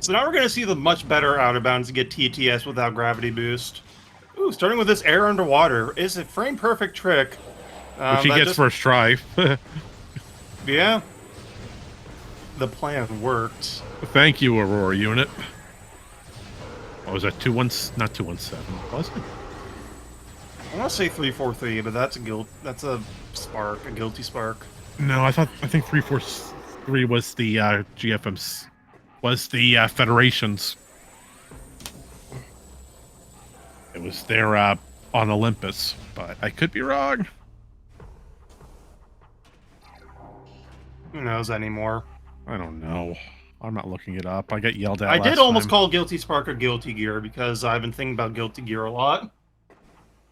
So now we're going to see the much better out of bounds to get TTS without gravity boost. Ooh, starting with this air underwater is a frame perfect trick. Which he gets first try. Yeah. The plan worked. Thank you, Aurora Unit. Oh, was that 2-1? Not 2-1-7, was it? I want to say 3-4-3, but that's a spark, a guilty spark. No, I think 3-4-3 was the GFM's. Was the Federation's. It was there on Olympus, but I could be wrong. Who knows anymore? I don't know. I'm not looking it up. I got yelled at. I did almost time. call Guilty Spark or Guilty Gear because I've been thinking about Guilty Gear a lot.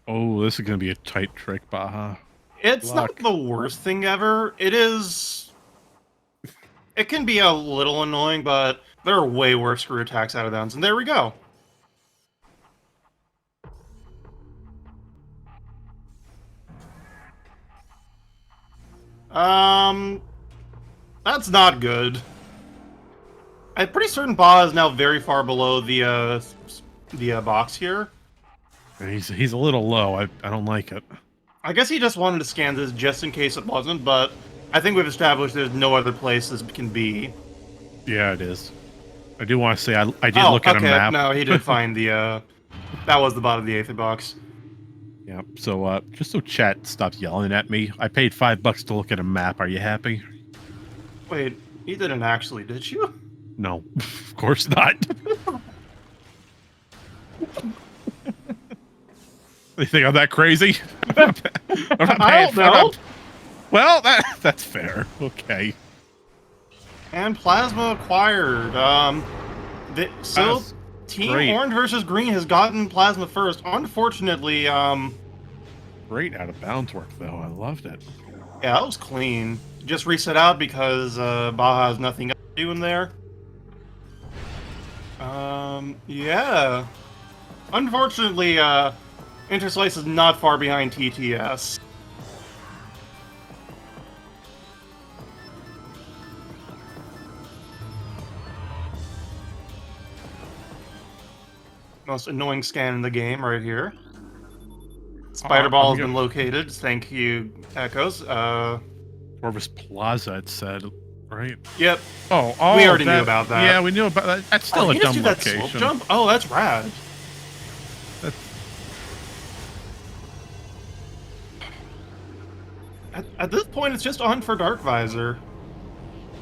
Oh, this is going to be a tight trick, Baja. It's not the worst thing ever. It is... It can be a little annoying, but there are way worse screw attacks out of bounds, and there we go. That's not good. I'm pretty certain Ba is now very far below the box here. He's a little low. I don't like it. I guess he just wanted to scan this just in case it wasn't, but I think we've established there's no other place this can be. Yeah, it is. I do want to say I did look at a map. No, he did find the that was the bottom of the 8th box. Yeah, so just so chat stops yelling at me, I paid $5 to look at a map. Are you happy? Wait, you didn't actually, did you? No, of course not. You think I'm that crazy? I'm not I don't know. Well, that's fair. Okay. And plasma acquired. So Team great. Orange versus Green has gotten plasma first. Unfortunately, Great out of bounds work though. I loved it. yeah, that was clean. Just reset out because Baja has nothing to do in there. Yeah. Unfortunately, Interslice is not far behind TTS. Most annoying scan in the game right here. Spider Ball has been located. Thank you, Echoes. Corvus Plaza, it said, right? Yep. Oh, we already knew about that. Yeah, we knew about that. That's still a dumb do that slope location. jump? Oh, that's rad. At this point, it's just on for Dark Visor.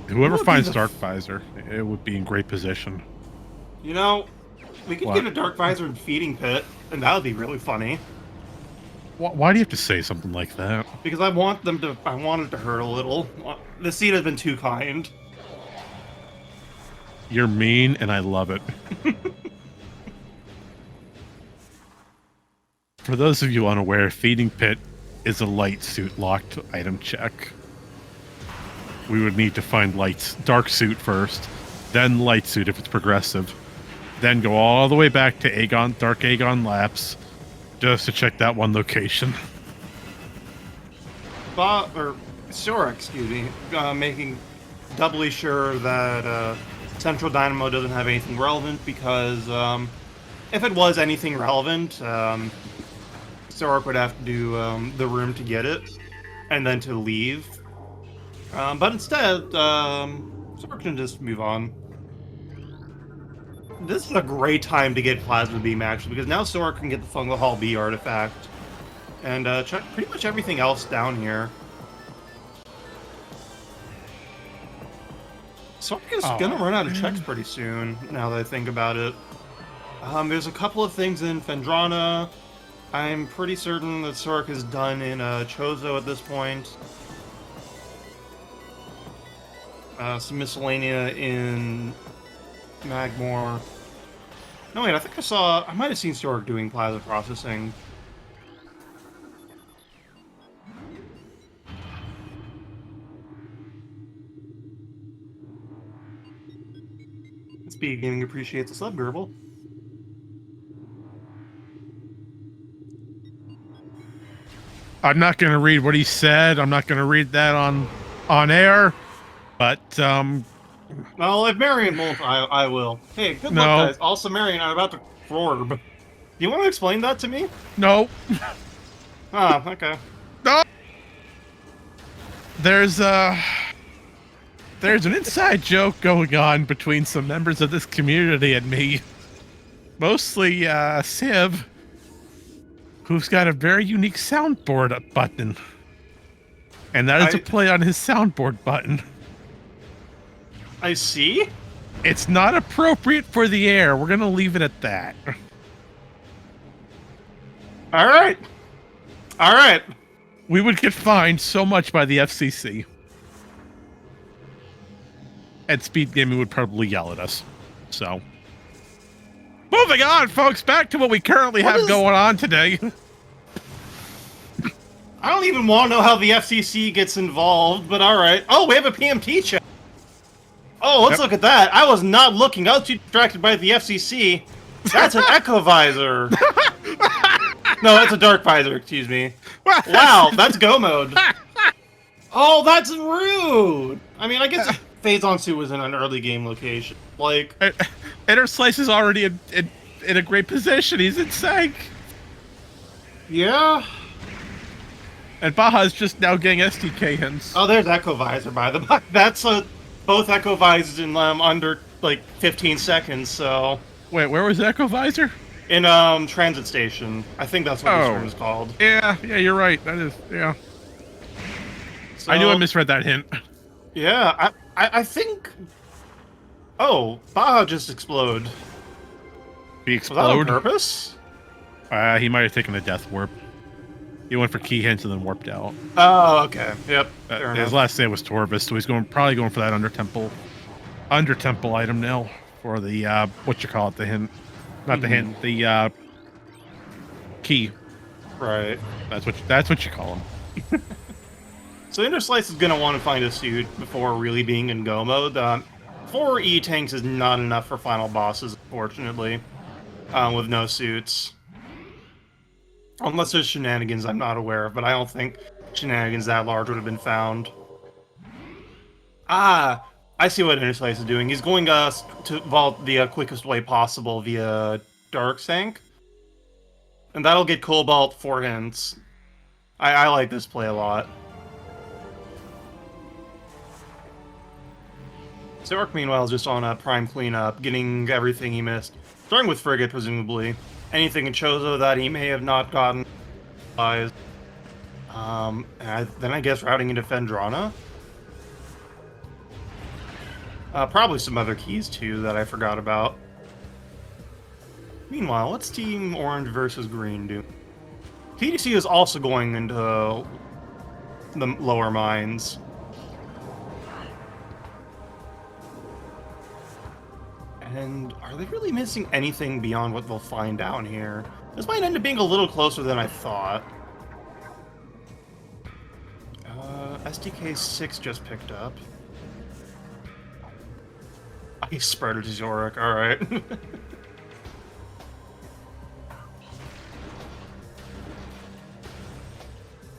Whoever finds Dark Visor, it would be in great position. You know, we could get a Dark Visor and Feeding Pit, and that would be really funny. Why do you have to say something like that? Because I want it to hurt a little. The seed has been too kind. You're mean, and I love it. For those of you unaware, Feeding Pit is a light suit locked item check. We would need to find dark suit first, then light suit if it's progressive, then go all the way back to Dark Aegon Lapse, just to check that one location. Sjorec, excuse me, making doubly sure that Central Dynamo doesn't have anything relevant, because if it was anything relevant, Sjorec would have to do the room to get it, and then to leave. But instead, Sjorec can just move on. This is a great time to get Plasma Beam, actually, because now Sjorec can get the Fungal Hall B artifact. And check pretty much everything else down here. Sjorec is gonna run out of checks pretty soon, now that I think about it. There's a couple of things in Fendrana. I'm pretty certain that Sjorec is done in Chozo at this point. Some miscellanea in Magmore. No, wait, I think I might have seen Sjorec doing plaza processing. SpeedGaming appreciates a sub, Gerbil. I'm not going to read what he said. I'm not going to read that on air. But Well, if Marion won't, I will. Hey, good luck, no, guys. Also, Marion, I'm about to Forb. Do you want to explain that to me? no, Ah, okay. no. There's an inside joke going on between some members of this community and me. Mostly Civ, who's got a very unique soundboard button. And that is a play on his soundboard button. I see. It's not appropriate for the air. We're going to leave it at that. All right. All right. We would get fined so much by the FCC. And SpeedGaming would probably yell at us. So, moving on, folks. Back to what we currently have going on today. I don't even want to know how the FCC gets involved, but all right. Oh, we have a PMT check. Oh, let's look at that. I was not looking. I was too distracted by the FCC. That's an Echo Visor. No, that's a Dark Visor, excuse me. Wow, that's Go Mode. Oh, that's rude. I mean, I guess Phazon Suit was in an early game location. Like, Interslice is already in a great position. He's in sync. Yeah. And Baja's just now getting SDK hints. Oh, there's Echo Visor, by the way. That's both Echo Visors in under, like, 15 seconds, so... Wait, where was Echo Visor? In, Transit Station. I think that's what this room is called. Yeah, you're right. That is, yeah. So, I knew I misread that hint. Yeah, I think... Oh, Baja just explode. He Was that on explode? purpose? He might have taken a death warp. He went for key hints and then warped out. Oh, okay. Yep. His last save was Torvus, so he's probably going for that under temple item now for the the hint, not the hint, the key. Right. That's what you call him. So Interslice is gonna want to find a suit before really being in go mode. 4 E-tanks is not enough for final bosses, unfortunately, with no suits. Unless there's shenanigans I'm not aware of, but I don't think shenanigans that large would have been found. Ah, I see what Interslice is doing. He's going to vault the quickest way possible via Dark Sank. And that'll get Cobalt 4 hints. I like this play a lot. Sjorec, meanwhile, is just on a prime cleanup, getting everything he missed. Starting with Frigate, presumably. Anything in Chozo that he may have not gotten. Then I guess routing into Fendrana. Probably some other keys, too, that I forgot about. Meanwhile, what's Team Orange versus Green do? TDC is also going into the lower mines. And are they really missing anything beyond what they'll find down here? This might end up being a little closer than I thought. SDK 6 just picked up. I spread it to Sjorec, alright.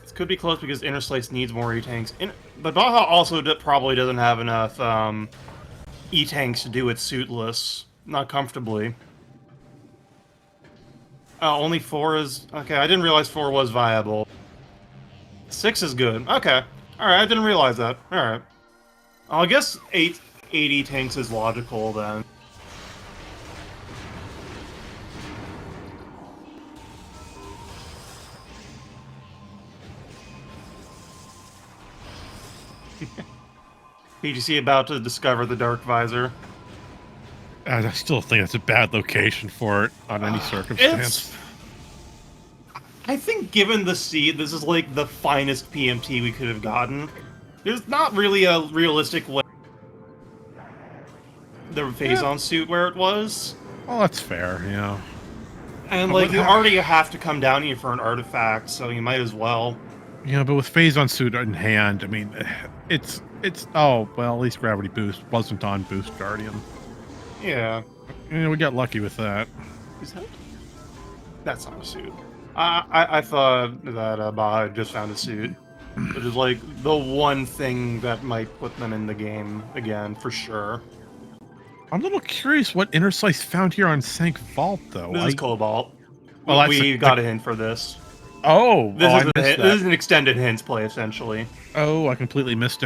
This could be close because Interslice needs more E-tanks. But Baja also probably doesn't have enough E-tanks to do it suitless. Not comfortably. Only 4 is... Okay, I didn't realize 4 was viable. 6 is good. Okay. Alright, I didn't realize that. Alright. I guess 80 tanks is logical, then. PGC about to discover the Dark Visor. I still think it's a bad location for it on any circumstance. I think given the seed, this is like the finest PMT we could have gotten. There's not really a realistic way the Phazon suit where it was. Well, that's fair, yeah. And, like, you already have to come down here for an artifact, so you might as well. Yeah, but with Phazon suit in hand, I mean, it's oh, well, at least Gravity Boost wasn't on Boost Guardian. Yeah. We got lucky with that. Is that? That's not a suit. I thought that Baja just found a suit. Which is, like, the one thing that might put them in the game again, for sure. I'm a little curious what Interslice found here on Sank Vault, though. This is Cobalt. Well, we got a hint for this. Oh, This is an extended hints play, essentially. Oh, I completely missed it.